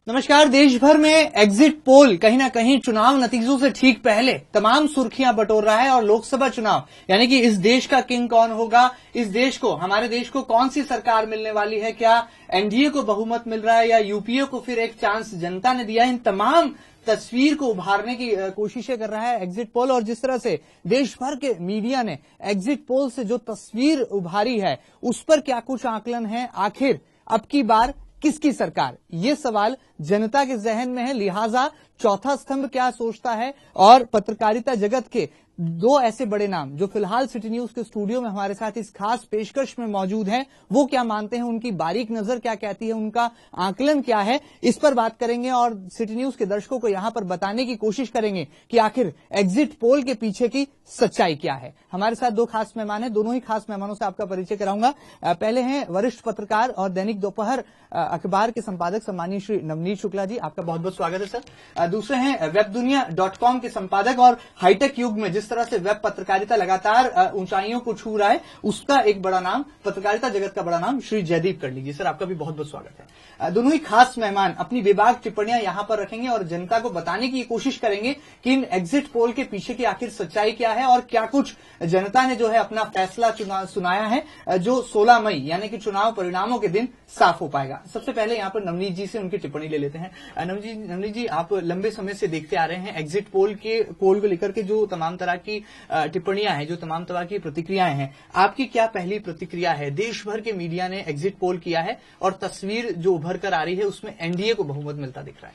नमस्कार। देश भर में एग्जिट पोल कहीं ना कहीं चुनाव नतीजों से ठीक पहले तमाम सुर्खियां बटोर रहा है और लोकसभा चुनाव यानी कि इस देश का किंग कौन होगा, इस देश को, हमारे देश को कौन सी सरकार मिलने वाली है, क्या एनडीए को बहुमत मिल रहा है या यूपीए को फिर एक चांस जनता ने दिया, इन तमाम तस्वीर को उभारने की कोशिशें कर रहा है एग्जिट पोल। और जिस तरह से देश भर के मीडिया ने एग्जिट पोल से जो तस्वीर उभारी है उस पर क्या कुछ आकलन है, आखिर अब की बार किसकी सरकार, ये सवाल जनता के जहन में है। लिहाजा चौथा स्तंभ क्या सोचता है और पत्रकारिता जगत के दो ऐसे बड़े नाम जो फिलहाल सिटी न्यूज के स्टूडियो में हमारे साथ इस खास पेशकश में मौजूद हैं, वो क्या मानते हैं, उनकी बारीक नजर क्या कहती है, उनका आकलन क्या है, इस पर बात करेंगे और सिटी न्यूज के दर्शकों को यहां पर बताने की कोशिश करेंगे कि आखिर एग्जिट पोल के पीछे की सच्चाई क्या है। हमारे साथ दो खास मेहमान हैं, दोनों ही खास मेहमानों से आपका परिचय कराऊंगा। पहले हैं वरिष्ठ पत्रकार और दैनिक दोपहर अखबार के संपादक सम्मानीय श्री नवनीत शुक्ला जी, आपका बहुत बहुत स्वागत है सर। दूसरे हैं webdunia.com के संपादक और हाईटेक युग में जिस तरह से वेब पत्रकारिता लगातार ऊंचाइयों को छू रहा है उसका एक बड़ा नाम, पत्रकारिता जगत का बड़ा नाम, श्री जयदीप कर्णी जी। सर आपका भी बहुत बहुत स्वागत है। दोनों ही खास मेहमान अपनी बेबाक टिप्पणियां यहां पर रखेंगे और जनता को बताने की कोशिश करेंगे कि इन एग्जिट पोल के पीछे की आखिर सच्चाई क्या है और क्या कुछ जनता ने जो है अपना फैसला सुनाया है जो 16 मई यानी कि चुनाव परिणामों के दिन साफ हो पाएगा। सबसे पहले यहां पर नवनीत जी से उनकी टिप्पणी ले लेते हैं। नवनीत जी, आप लंबे समय से देखते आ रहे हैं एग्जिट पोल को लेकर के जो तमाम तरह की टिप्पणियां हैं, जो तमाम तरह की प्रतिक्रियाएं हैं, आपकी क्या पहली प्रतिक्रिया है? देश भर के मीडिया ने एग्जिट पोल किया है और तस्वीर जो उभर कर आ रही है उसमें एनडीए को बहुमत मिलता दिख रहा है।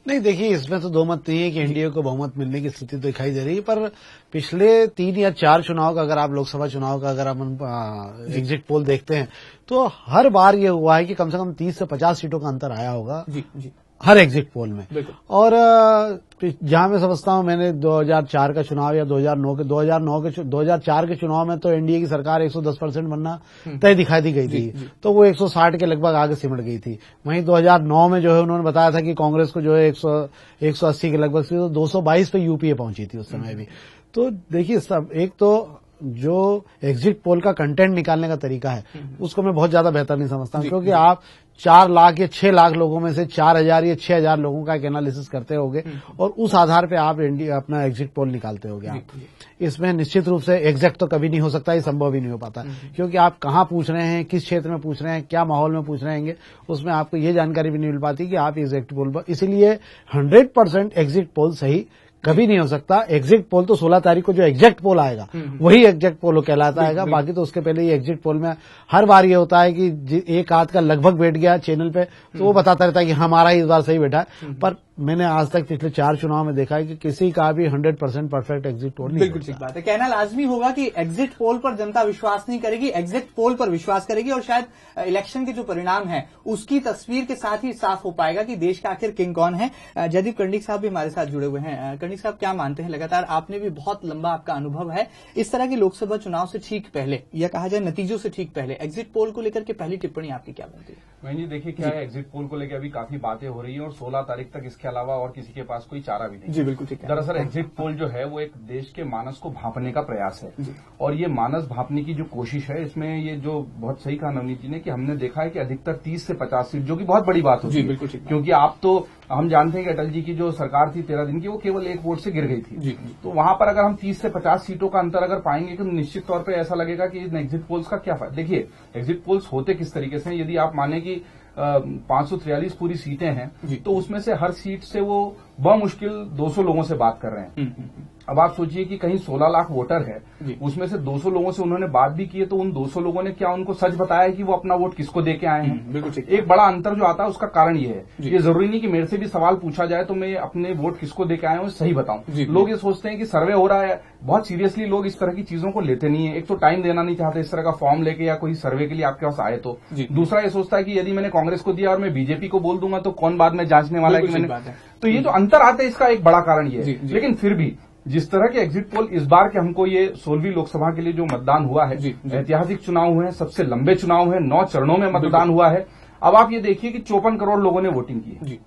नहीं, देखिए इसमें तो दो मत नहीं है कि एनडीए को बहुमत मिलने की स्थिति तो दिखाई दे रही है, पर पिछले 3 या 4 चुनाव का अगर आप लोकसभा चुनाव का अगर हम एग्जिट पोल देखते हैं तो हर बार ये हुआ है कि कम से कम 30 से 50 सीटों का अंतर आया होगा जी हर एग्जिट पोल में। और जहां मैं समझता हूं, मैंने 2004 का चुनाव या 2004 के चुनाव में तो एनडीए की सरकार 110% बनना तय दिखाई दी गई थी, तो वो 160 के लगभग आगे सिमट गई थी। वहीं 2009 में जो है उन्होंने बताया था कि कांग्रेस को जो है 180 के लगभग, तो 222 पे यूपीए पहुंची थी उस समय भी। तो देखिए सब, एक तो जो एग्जिट पोल का कंटेंट निकालने का तरीका है उसको मैं बहुत ज्यादा बेहतर नहीं समझता हूं, क्योंकि आप 4 लाख या 6 लाख लोगों में से 4000 या 6000 लोगों का एक एनालिसिस करते होगे और उस आधार पे आप अपना एग्जिट पोल निकालते होगे। आप इसमें निश्चित रूप से एग्जैक्ट तो कभी नहीं हो सकता, ये संभव भी नहीं हो पाता, क्योंकि आप कहाँ पूछ रहे हैं, किस क्षेत्र में पूछ रहे हैं, क्या माहौल में पूछ रहे हैं, उसमें आपको ये जानकारी भी नहीं मिल पाती कि आप एग्जिट पोल पर। इसीलिए 100% एग्जिट पोल सही कभी नहीं हो सकता। एग्जिट पोल तो 16 तारीख को जो एग्जैक्ट पोल आएगा वही एग्जैक्ट पोल कहलाता है। बाकी तो उसके पहले ही एग्जिट पोल में हर बार ये होता है कि एक आध का लगभग बैठ गया चैनल पे तो वो बताता रहता है कि हमारा ही इस बार सही बैठा है, पर मैंने आज तक पिछले 4 चुनाव में देखा है कि किसी का भी 100% परफेक्ट एग्जिट पोल नहीं। बिल्कुल ठीक बात है। कहना लाजमी होगा कि एग्जिट पोल पर जनता विश्वास नहीं करेगी, एग्जिट पोल पर विश्वास करेगी और शायद इलेक्शन के जो परिणाम है उसकी तस्वीर के साथ ही साफ हो पाएगा कि देश का आखिर किंग कौन है। जयदीप कर्णी साहब भी हमारे साथ जुड़े हुए हैं। कर्णी साहब, क्या मानते हैं, लगातार आपने भी बहुत लंबा आपका अनुभव है इस तरह की लोकसभा चुनाव से ठीक पहले या कहा जाए नतीजों से ठीक पहले एग्जिट पोल को लेकर के पहली टिप्पणी आपकी क्या बनती है? वही देखिए, क्या है, एग्जिट पोल को लेकर अभी काफी बातें हो रही है और 16 तारीख तक इसके अलावा और किसी के पास कोई चारा भी नहीं। जी बिल्कुल ठीक है। दरअसल एग्जिट पोल जो है वो एक देश के मानस को भांपने का प्रयास है और ये मानस भांपने की जो कोशिश है, इसमें ये जो बहुत सही कहा नवनीत जी ने कि हमने देखा है कि अधिकतर 30 से 50 सीट, जो कि बहुत बड़ी बात होती है। बिल्कुल ठीक, क्योंकि आप तो हम जानते हैं कि अटल जी की जो सरकार थी 13 दिन की, वो केवल 1 वोट से गिर गई थी। तो वहां पर अगर हम 30 से 50 सीटों का अंतर अगर पाएंगे तो निश्चित तौर पर ऐसा लगेगा कि इन एग्जिट पोल्स का क्या फायदा। देखिए एग्जिट पोल्स होते किस तरीके से, यदि आप माने कि 543 पूरी सीटें हैं तो उसमें से हर सीट से वो बमुश्किल 200 लोगों से बात कर रहे हैं। अब आप सोचिए कि कहीं 16 लाख वोटर है, उसमें से 200 लोगों से उन्होंने बात भी की है, तो उन 200 लोगों ने क्या उनको सच बताया कि वो अपना वोट किसको दे के आए हैं? बिल्कुल ठीक। एक बड़ा अंतर जो आता है उसका कारण ये है, ये जरूरी नहीं कि मेरे से भी सवाल पूछा जाए तो मैं अपने वोट किसको दे के आए हूं सही बताऊं। लोग ये सोचते हैं कि सर्वे हो रहा है, बहुत सीरियसली लोग इस तरह की चीजों को लेते नहीं है। एक तो टाइम देना नहीं चाहते इस तरह का फॉर्म लेके या कोई सर्वे के लिए आपके पास आए तो। दूसरा ये सोचता है कि यदि मैंने कांग्रेस को दिया और मैं बीजेपी को बोल दूंगा तो कौन बाद में जांचने वाला है कि मैंने। तो ये जो अंतर आता है इसका एक बड़ा कारण ये है। लेकिन फिर भी जिस तरह के एग्जिट पोल इस बार के हमको ये 16वीं लोकसभा के लिए जो मतदान हुआ है, ऐतिहासिक चुनाव हुए हैं, सबसे लंबे चुनाव है, 9 चरणों में मतदान हुआ है। अब आप ये देखिए कि 54 करोड़ लोगों ने वोटिंग की है।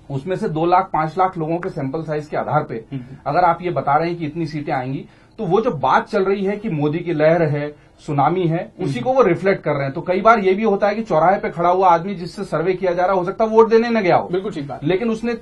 उसमें से 2 लाख 5 लाख लोगों के सैंपल साइज के आधार पे अगर आप ये बता रहे हैं कि इतनी सीटें आएंगी तो वो जो बात चल रही है कि मोदी की लहर है, सुनामी है, उसी को वो रिफ्लेक्ट कर रहे हैं। तो कई बार ये भी होता है कि चौराहे पे खड़ा हुआ आदमी जिससे सर्वे किया जा रहा हो सकता है वोट देने न गया हो, बिल्कुल ठीक बात, लेकिन उसने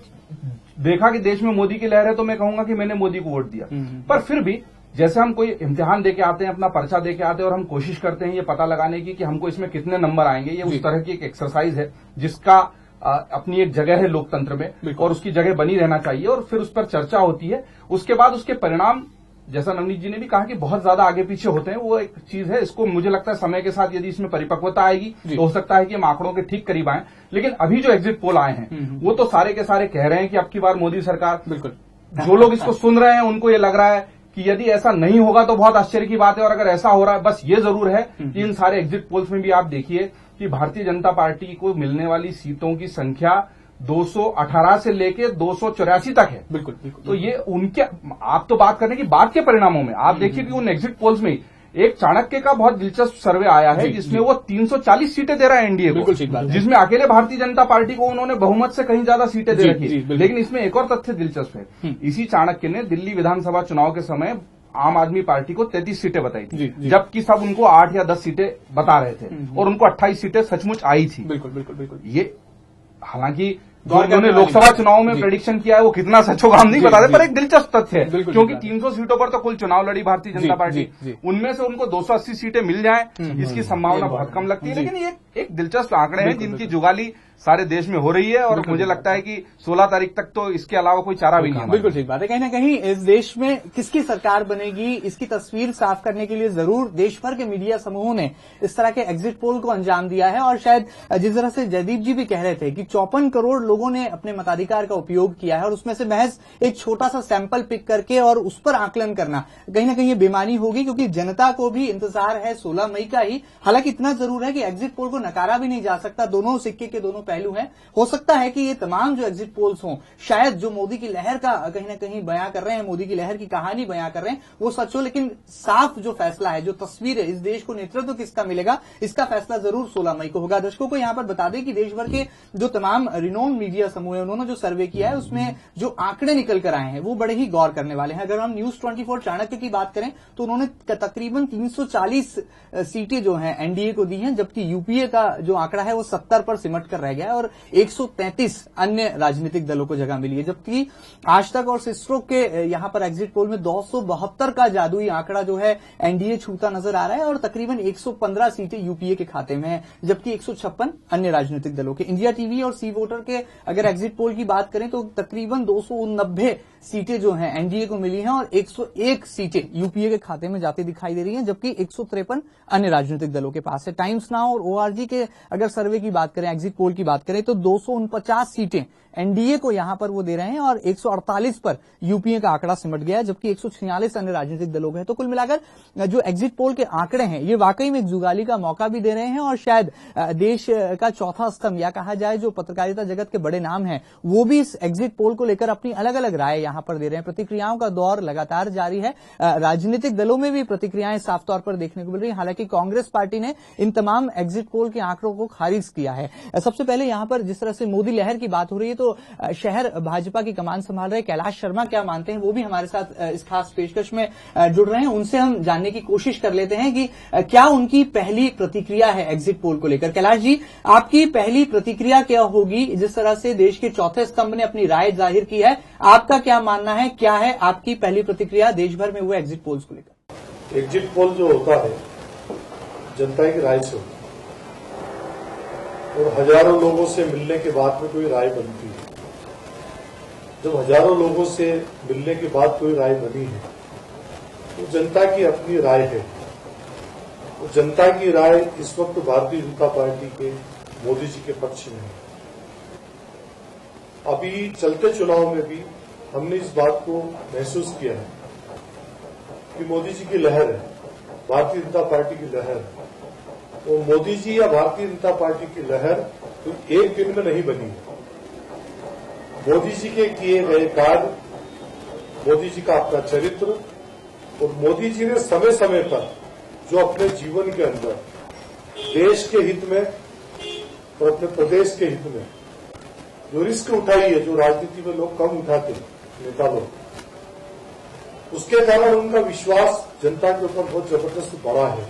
देखा कि देश में मोदी की लहर है तो मैं कहूंगा कि मैंने मोदी को वोट दिया। पर फिर भी जैसे हम कोई इम्तिहान देके आते हैं, अपना पर्चा देके आते हैं और हम कोशिश करते हैं ये पता लगाने की कि हमको इसमें कितने नंबर आएंगे, ये उस तरह की एक एक्सरसाइज है जिसका अपनी एक जगह है लोकतंत्र में और उसकी जगह बनी रहना चाहिए और फिर उस पर चर्चा होती है। उसके बाद उसके परिणाम, जैसा नवनीत जी ने भी कहा कि बहुत ज्यादा आगे पीछे होते हैं, वो एक चीज है। इसको मुझे लगता है समय के साथ यदि इसमें परिपक्वता आएगी तो हो सकता है कि हम आंकड़ों के ठीक करीब आए। लेकिन अभी जो एग्जिट पोल आए हैं वो तो सारे के सारे कह रहे हैं कि अब की बार मोदी सरकार, बिल्कुल जो लोग इसको सुन रहे हैं उनको ये लग रहा है कि यदि ऐसा नहीं होगा तो बहुत आश्चर्य की बात है, और अगर ऐसा हो रहा है, बस ये जरूर है कि इन सारे एग्जिट पोल्स में भी आप देखिए कि भारतीय जनता पार्टी को मिलने वाली सीटों की संख्या 218 से लेके 284 तक है। बिल्कुल बिल्कुल। तो ये उनके, आप तो बात करने की बाद के परिणामों में आप देखिए कि उन एग्जिट पोल्स में एक चाणक्य का बहुत दिलचस्प सर्वे आया है जिसमें वो 340 सीटें दे रहा है एनडीए को, जिसमें अकेले भारतीय जनता पार्टी को उन्होंने बहुमत से कहीं ज्यादा सीटें दे रखी है। लेकिन इसमें एक और तथ्य दिलचस्प है, इसी चाणक्य ने दिल्ली विधानसभा चुनाव के समय आम आदमी पार्टी को 33 सीटें बताई थी, जबकि सब उनको 8 या 10 सीटें बता रहे थे और उनको 28 सीटें सचमुच आई थी। बिल्कुल बिल्कुल बिल्कुल। ये हालांकि जो उन्होंने लोकसभा चुनाव में प्रेडिक्शन किया है वो कितना सच होगा हम नहीं बताते, पर एक दिलचस्प तथ्य है क्योंकि 300 सीटों पर तो कुल चुनाव लड़ी भारतीय जनता पार्टी, उनमें से उनको 280 सीटें मिल जाएं इसकी संभावना बहुत कम लगती है। लेकिन ये एक दिलचस्प आंकड़े हैं जिनकी जुगाली सारे देश में हो रही है और मुझे लगता है कि 16 तारीख तक तो इसके अलावा कोई चारा भी नहीं है। बिल्कुल ठीक बात है। कहीं ना कहीं इस देश में किसकी सरकार बनेगी इसकी तस्वीर साफ करने के लिए जरूर देश भर के मीडिया समूहों ने इस तरह के एग्जिट पोल को अंजाम दिया है। और शायद जिस तरह से जयदीप जी भी कह रहे थे कि 54 करोड़ लोगों ने अपने मताधिकार का उपयोग किया है और उसमें से महज एक छोटा सा सैंपल पिक करके और उस पर आकलन करना कहीं ना कहीं ये बेमानी होगी, क्योंकि जनता को भी इंतजार है 16 मई का ही। हालांकि इतना जरूर है कि एग्जिट पोल को नकारा भी नहीं जा सकता, दोनों सिक्के के दोनों पहलू हैं। हो सकता है कि ये तमाम जो एग्जिट पोल्स हों, शायद जो मोदी की लहर का कहीं ना कहीं बयां कर रहे हैं, मोदी की लहर की कहानी बयां कर रहे हैं, वो सच हो। लेकिन साफ जो फैसला है, जो तस्वीर है, इस देश को नेतृत्व किसका मिलेगा, इसका फैसला जरूर 16 मई को होगा। दर्शकों को यहां पर बता दें कि देश भर के जो तमाम रिनोन मीडिया समूह है उन्होंने जो सर्वे किया है उसमें जो आंकड़े निकल कर आए हैं वो बड़े ही गौर करने वाले हैं। अगर हम न्यूज 24 चाणक्य की बात करें तो उन्होंने तकरीबन 340 सीटें जो हैं एनडीए को दी हैं, जबकि यूपीए का जो आंकड़ा है वो 70 पर सिमट कर रह गया है और 133 अन्य राजनीतिक दलों को जगह मिली है। जबकि आज तक और सिस्ट्रो के यहां पर एग्जिट पोल में 272 का जादुई आंकड़ा जो है एनडीए छूता नजर आ रहा है और तकरीबन 115 सीटें यूपीए के खाते में है, जबकि 156 अन्य राजनीतिक दलों के। इंडिया टीवी और सी वोटर के अगर एग्जिट पोल की बात करें तो तकरीबन 290 सीटें जो हैं एनडीए को मिली हैं और 101 सीटें यूपीए के खाते में जाती दिखाई दे रही हैं, जबकि 153 अन्य राजनीतिक दलों के पास है। टाइम्स नाउ और ओआरजी के अगर सर्वे की बात करें, एग्जिट पोल की बात करें तो 249 सीटें एनडीए को यहां पर वो दे रहे हैं और 148 पर यूपीए का आंकड़ा सिमट गया है, जबकि 146 अन्य राजनीतिक दलों के हैं। तो कुल मिलाकर जो एग्जिट पोल के आंकड़े हैं ये वाकई में एक जुगाली का मौका भी दे रहे हैं और शायद देश का चौथा स्तंभ या कहा जाए जो पत्रकारिता जगत के बड़े नाम हैं वो भी इस एग्जिट पोल को लेकर अपनी अलग अलग राय यहां पर दे रहे हैं। प्रतिक्रियाओं का दौर लगातार जारी है, राजनीतिक दलों में भी प्रतिक्रियाएं साफ तौर पर देखने को मिल रही है। हालांकि कांग्रेस पार्टी ने इन तमाम एग्जिट पोल के आंकड़ों को खारिज किया है। सबसे पहले यहां पर जिस तरह से मोदी लहर की बात हो रही है तो शहर भाजपा की कमान संभाल रहे कैलाश शर्मा क्या मानते हैं वो भी हमारे साथ इस खास पेशकश में जुड़ रहे हैं। उनसे हम जानने की कोशिश कर लेते हैं कि क्या उनकी पहली प्रतिक्रिया है एग्जिट पोल को लेकर। कैलाश जी, आपकी पहली प्रतिक्रिया क्या होगी? जिस तरह से देश के चौथे स्तंभ ने अपनी राय जाहिर की है, आपका क्या मानना है, क्या है आपकी पहली प्रतिक्रिया देश भर में हुए एग्जिट पोल्स को लेकर? एग्जिट पोल जो होता है जनता की राय से होता है और हजारों लोगों से मिलने के बाद में कोई राय बनती है। जब हजारों लोगों से मिलने के बाद कोई राय बनी है तो जनता की अपनी राय है। तो जनता की राय इस वक्त भारतीय जनता पार्टी के मोदी जी के पक्ष में है। अभी चलते चुनाव में भी हमने इस बात को महसूस किया है कि मोदी जी की लहर है, भारतीय जनता पार्टी की लहर है। तो मोदी जी या भारतीय जनता पार्टी की लहर तो एक दिन में नहीं बनी है। मोदी जी के किए गए कार्य, मोदी जी का अपना चरित्र और मोदी जी ने समय समय पर जो अपने जीवन के अंदर देश के हित में और अपने प्रदेश के हित में जो रिस्क उठाई है, जो राजनीति में लोग कम उठाते नेता लोग, उसके कारण उनका विश्वास जनता के ऊपर बहुत जबरदस्त बढ़ा है।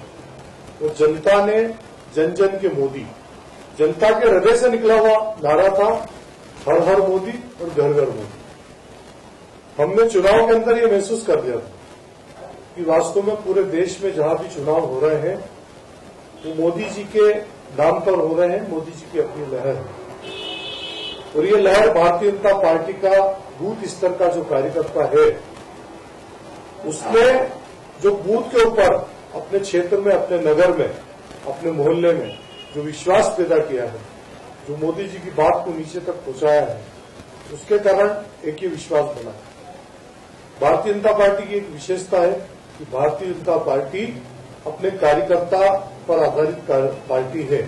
तो जनता ने जन जन के मोदी, जनता के हृदय से निकला हुआ नारा था हर हर मोदी और घर घर मोदी। हमने चुनाव के अंदर ये महसूस कर लिया था कि वास्तव में पूरे देश में जहां भी चुनाव हो रहे हैं वो मोदी जी के नाम पर हो रहे हैं, मोदी जी की अपनी लहर है। और ये लहर भारतीय जनता पार्टी का बूथ स्तर का जो कार्यकर्ता है उसने जो बूथ के ऊपर अपने क्षेत्र में, अपने नगर में, अपने मोहल्ले में जो विश्वास पैदा किया है, जो मोदी जी की बात को नीचे तक पहुंचाया है, उसके कारण एक ही विश्वास बना है। भारतीय जनता पार्टी की एक विशेषता है कि भारतीय जनता पार्टी अपने कार्यकर्ता पर आधारित पार्टी है।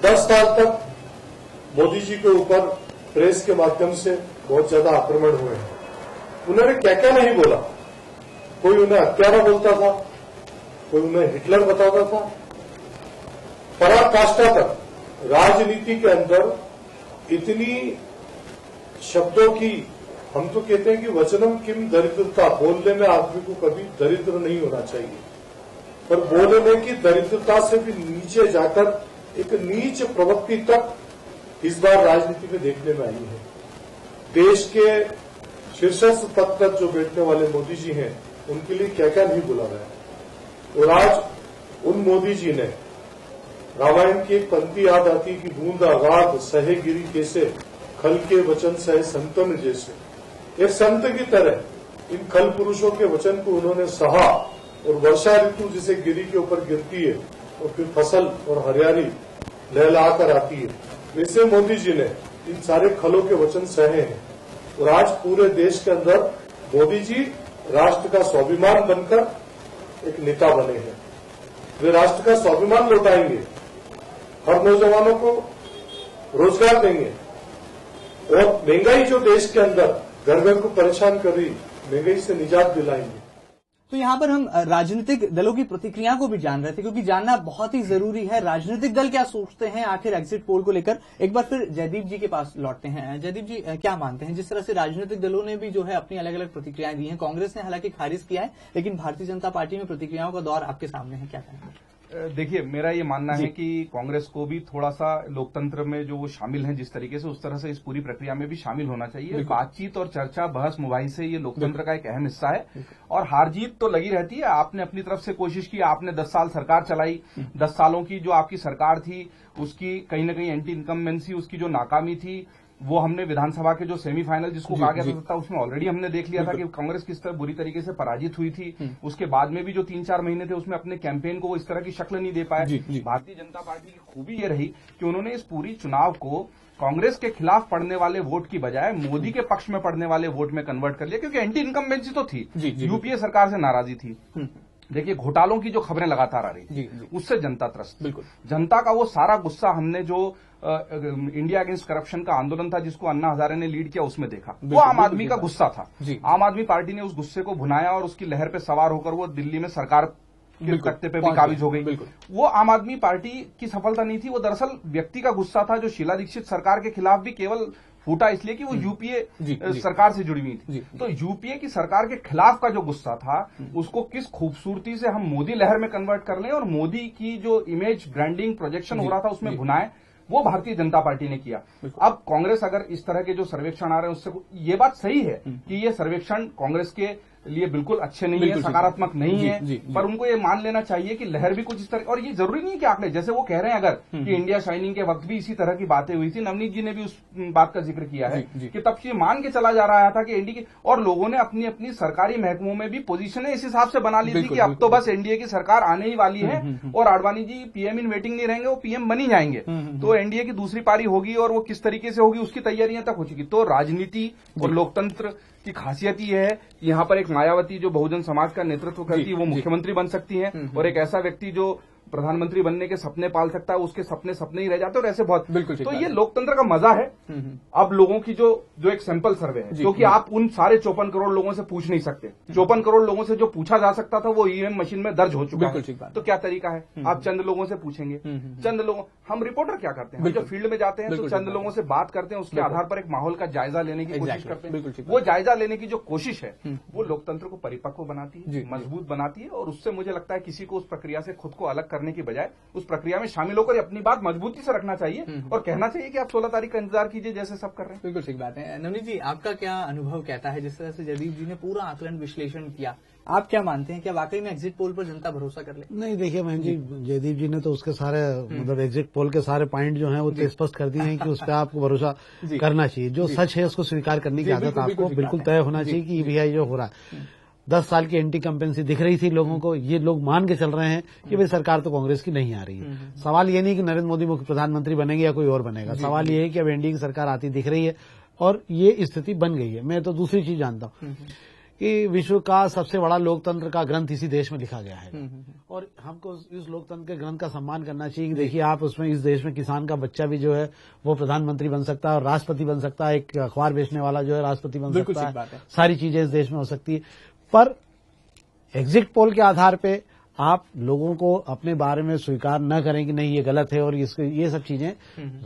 10 साल तक मोदी जी के ऊपर प्रेस के माध्यम से बहुत ज्यादा आक्रमण हुए हैं। उन्होंने क्या क्या नहीं बोला। कोई उन्हें हत्यारा बोलता था, कोई उन्हें हिटलर बताता था। पराकाष्ठा तक राजनीति के अंदर इतनी शब्दों की, हम तो कहते हैं कि वचनम किम दरिद्रता, बोलने में आदमी को कभी दरिद्र नहीं होना चाहिए, पर बोलने की दरिद्रता से भी नीचे जाकर एक नीच प्रवृत्ति तक इस बार राजनीति में देखने में आई है। देश के शीर्षस्थ पद पर जो बैठने वाले मोदी जी हैं उनके लिए क्या क्या नहीं बोला गया। और आज उन मोदी जी ने, रामायण की एक पंक्ति याद आती कि बूंद आगाध सहे गिरी कैसे, खल के वचन सहे संतन जैसे। एक संत की तरह इन खल पुरुषों के वचन को उन्होंने सहा और वर्षा ऋतु जैसे गिरी के ऊपर गिरती है और फिर फसल और हरियाली लहलाकर आती है, वैसे मोदी जी ने इन सारे खलों के वचन सहे हैं। और आज पूरे देश के अंदर मोदी जी राष्ट्र का स्वाभिमान बनकर एक नेता बने हैं। वे राष्ट्र का स्वाभिमान लौटाएंगे, हर नौजवानों को रोजगार देंगे और महंगाई जो देश के अंदर घर घर को परेशान कर रही, महंगाई से निजात दिलाएंगे। तो यहाँ पर हम राजनीतिक दलों की प्रतिक्रिया को भी जान रहे थे, क्योंकि जानना बहुत ही जरूरी है राजनीतिक दल क्या सोचते हैं आखिर एग्जिट पोल को लेकर। एक बार फिर जयदीप जी के पास लौटते हैं। जयदीप जी, क्या मानते हैं, जिस तरह से राजनीतिक दलों ने भी जो है अपनी अलग अलग प्रतिक्रियाएं दी हैं, कांग्रेस ने हालांकि खारिज किया है, लेकिन भारतीय जनता पार्टी में प्रतिक्रियाओं का दौर आपके सामने है, क्या कहेंगे? देखिए, मेरा ये मानना है कि कांग्रेस को भी थोड़ा सा लोकतंत्र में जो वो शामिल हैं जिस तरीके से, उस तरह से इस पूरी प्रक्रिया में भी शामिल होना चाहिए। बातचीत और चर्चा, बहस मुबाहिसे, ये लोकतंत्र का एक अहम हिस्सा है और हार जीत तो लगी रहती है। आपने अपनी तरफ से कोशिश की, आपने 10 साल सरकार चलाई, 10 सालों की जो आपकी सरकार थी उसकी कहीं न कहीं एंटी इनकम्बेंसी, उसकी जो नाकामी थी, वो हमने विधानसभा के जो सेमीफाइनल जिसको कहा गया था उसमें ऑलरेडी हमने देख लिया था कि कांग्रेस किस तरह बुरी तरीके से पराजित हुई थी। उसके बाद में भी जो 3-4 महीने थे उसमें अपने कैंपेन को वो इस तरह की शक्ल नहीं दे पाए। भारतीय जनता पार्टी की खूबी ये रही कि उन्होंने इस पूरी चुनाव को कांग्रेस के खिलाफ पड़ने वाले वोट की बजाय मोदी के पक्ष में पड़ने वाले वोट में कन्वर्ट कर लिया, क्योंकि एंटी इनकम्बेंसी तो थी, यूपीए सरकार से नाराजगी थी। देखिए, घोटालों की जो खबरें लगातार आ रही थी उससे जनता त्रस्त। बिल्कुल, जनता का वो सारा गुस्सा हमने जो इंडिया अगेंस्ट करप्शन का आंदोलन था जिसको अन्ना हजारे ने लीड किया उसमें देखा, वो आम आदमी का गुस्सा था। आम आदमी पार्टी ने उस गुस्से को भुनाया और उसकी लहर पे सवार होकर वो दिल्ली में सरकार के तख्ते पे भी काबिज हो गई। वो आम आदमी पार्टी की सफलता नहीं थी, वो दरअसल व्यक्ति का गुस्सा था जो शीला दीक्षित सरकार के खिलाफ भी केवल फूटा इसलिए कि वो यूपीए सरकार से जुड़ी हुई थी। तो यूपीए की सरकार के खिलाफ का जो गुस्सा था उसको किस खूबसूरती से हम मोदी लहर में कन्वर्ट कर लें और मोदी की जो इमेज ब्रांडिंग प्रोजेक्शन हो रहा था उसमें भुनाए, वो भारतीय जनता पार्टी ने किया। अब कांग्रेस अगर इस तरह के जो सर्वेक्षण आ रहे हैं उससे ये बात सही है कि ये सर्वेक्षण कांग्रेस के लिए बिल्कुल अच्छे नहीं है, सकारात्मक नहीं है, पर उनको ये मान लेना चाहिए कि लहर भी कुछ इस तरह, और ये जरूरी नहीं कि आंकड़े जैसे वो कह रहे हैं अगर कि इंडिया शाइनिंग के वक्त भी इसी तरह की बातें हुई थी, नवनीत जी ने भी उस बात का जिक्र किया है कि तब ये मान के चला जा रहा था कि एनडीए की, और लोगों ने अपनी अपनी सरकारी महकमों में भी पोजीशनें इस हिसाब से बना ली थी कि अब तो बस एनडीए की सरकार आने ही वाली है और Advani ji PM in waiting नहीं रहेंगे, वो पीएम बनी जाएंगे, तो एनडीए की दूसरी पारी होगी और वो किस तरीके से होगी उसकी तैयारियां तक हो चुकी। तो राजनीति और लोकतंत्र की खासियत ये है, यहाँ पर एक मायावती जो बहुजन समाज का नेतृत्व करती है वो मुख्यमंत्री बन सकती है और एक ऐसा व्यक्ति जो प्रधानमंत्री बनने के सपने पाल सकता है, उसके सपने सपने ही रह जाते हैं और ऐसे बहुत। बिल्कुल तो ये लोकतंत्र का मजा है। अब लोगों की जो एक सैंपल सर्वे है, क्योंकि आप उन सारे 54 करोड़ लोगों से पूछ नहीं सकते। 54 करोड़ लोगों से जो पूछा जा सकता था वो ईवीएम मशीन में दर्ज हो चुका है। तो क्या तरीका है, आप चंद लोगों से पूछेंगे, चंद लोगों। हम रिपोर्टर क्या करते हैं, हम जो फील्ड में जाते हैं तो चंद लोगों से बात करते हैं, उसके आधार पर एक माहौल का जायजा लेने की कोशिश करते हैं। वो जायजा लेने की जो कोशिश है वो लोकतंत्र को परिपक्व बनाती है, मजबूत बनाती है, और उससे मुझे लगता है किसी को उस प्रक्रिया से खुद को अलग करने की बजाय उस प्रक्रिया में शामिल होकर अपनी बात मजबूती से रखना चाहिए और कहना चाहिए कि आप 16 तारीख का इंतजार कीजिए, जैसे सब कर रहे हैं। बिल्कुल ठीक बात है। नवनीत जी, आपका क्या अनुभव कहता है, जिस तरह से जयदीप जी ने पूरा आकलन विश्लेषण किया, आप क्या मानते हैं, क्या वाकई में एग्जिट पोल पर जनता भरोसा कर ले? नहीं, देखिए महेंद्र जी, जयदीप जी ने तो उसके सारे मतलब एग्जिट पोल के सारे पॉइंट जो हैं वो तो स्पष्ट कर दिए हैं कि उस पर आपको भरोसा करना चाहिए। जो सच है उसको स्वीकार करने की आदत आपको बिल्कुल तय होना चाहिए कि ईवीआई जो हो रहा है 10 साल की एंटी कंपेंसी दिख रही थी लोगों को, ये लोग मान के चल रहे हैं कि भाई सरकार तो कांग्रेस की नहीं आ रही है। सवाल ये नहीं कि नरेंद्र मोदी मुख्य प्रधानमंत्री बनेंगे या कोई और बनेगा, सवाल ये है कि अब एनडीए की सरकार आती दिख रही है और ये स्थिति बन गई है। मैं तो दूसरी चीज जानता हूं कि विश्व का सबसे बड़ा लोकतंत्र का ग्रंथ इसी देश में लिखा गया है और हमको इस लोकतंत्र के ग्रंथ का सम्मान करना चाहिए। देखिए, आप उसमें इस देश में किसान का बच्चा भी जो है वो प्रधानमंत्री बन सकता है और राष्ट्रपति बन सकता है, एक अखबार बेचने वाला जो है राष्ट्रपति बन सकता है, सारी चीजें इस देश में हो सकती है। पर एग्जिट पोल के आधार पे आप लोगों को अपने बारे में स्वीकार न करें कि नहीं ये गलत है और ये सब चीजें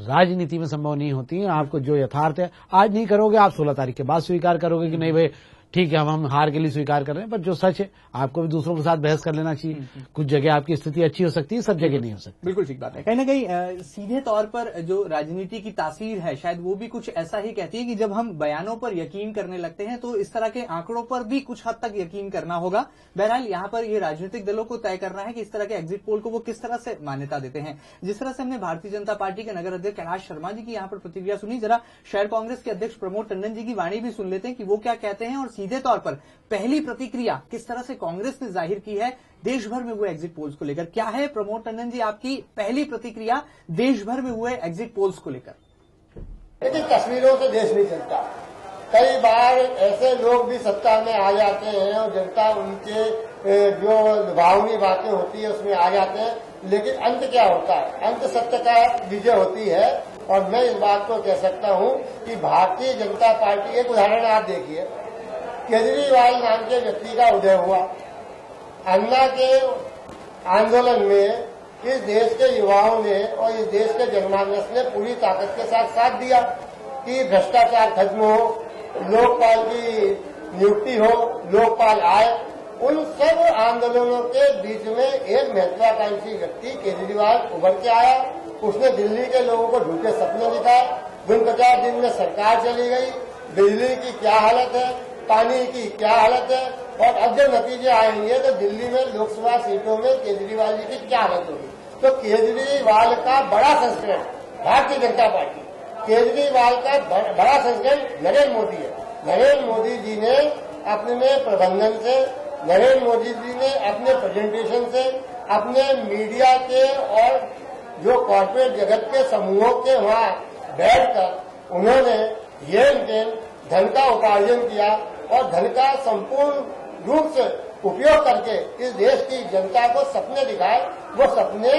राजनीति में संभव नहीं होती हैं। आपको जो यथार्थ है आज नहीं करोगे, आप 16 तारीख के बाद स्वीकार करोगे कि नहीं भाई ठीक है, हम हार के लिए स्वीकार कर रहे हैं। पर जो सच है आपको भी दूसरों के साथ बहस कर लेना चाहिए। कुछ जगह आपकी स्थिति अच्छी हो सकती है, सब जगह नहीं हो सकती। बिल्कुल ठीक बात है। कहीं ना कहीं सीधे तौर पर जो राजनीति की तासीर है शायद वो भी कुछ ऐसा ही कहती है कि जब हम बयानों पर यकीन करने लगते हैं तो इस तरह के आंकड़ों पर भी कुछ हद तक यकीन करना होगा। बहरहाल यहाँ पर ये राजनीतिक दलों को तय करना है कि इस तरह के एग्जिट पोल को वो किस तरह से मान्यता देते हैं। जिस तरह से हमने भारतीय जनता पार्टी के नगर अध्यक्ष कैलाश शर्मा जी की यहाँ पर प्रतिक्रिया सुनी, जरा शहर कांग्रेस के अध्यक्ष प्रमोद टंडन जी की वाणी भी सुन लेते हैं कि वो क्या कहते हैं और सीधे तौर पर पहली प्रतिक्रिया किस तरह से कांग्रेस ने जाहिर की है देश भर में हुए एग्जिट पोल्स को लेकर। क्या है प्रमोद टंडन जी आपकी पहली प्रतिक्रिया देश भर में हुए एग्जिट पोल्स को लेकर? लेकिन तस्वीरों से देश नहीं चलता। कई बार ऐसे लोग भी सत्ता में आ जाते हैं और जनता उनके जो लुभावनी बातें होती है उसमें आ जाते हैं, लेकिन अंत क्या होता है? अंत सत्य का विजय होती है। और मैं इस बात को कह सकता हूं कि भारतीय जनता पार्टी, एक उदाहरण आप देखिए, केजरीवाल नाम के व्यक्ति का उदय हुआ। अन्ना के आंदोलन में इस देश के युवाओं ने और इस देश के जनमानस ने पूरी ताकत के साथ दिया कि भ्रष्टाचार खत्म हो, लोकपाल की नियुक्ति हो, लोकपाल आए। उन सब आंदोलनों के बीच में एक महत्वाकांक्षी व्यक्ति केजरीवाल उभर के आया। उसने दिल्ली के लोगों को झूठे सपने दिखाए। 50 दिन में सरकार चली गई। बिजली की क्या हालत है, पानी की क्या हालत है, और अब जब नतीजे आएंगे तो दिल्ली में लोकसभा सीटों में केजरीवाल जी की क्या हालत होगी। तो केजरीवाल का बड़ा संस्करण भारतीय जनता पार्टी, केजरीवाल का बड़ा संस्करण नरेंद्र मोदी है। नरेंद्र मोदी जी ने अपने प्रबंधन से, नरेंद्र मोदी जी ने अपने प्रेजेंटेशन से, अपने मीडिया के और जो कॉर्पोरेट जगत के समूहों के वहां बैठकर उन्होंने लेन-देन, धन का उपार्जन किया और धन का संपूर्ण रूप से उपयोग करके इस देश की जनता को सपने दिखाए। वो सपने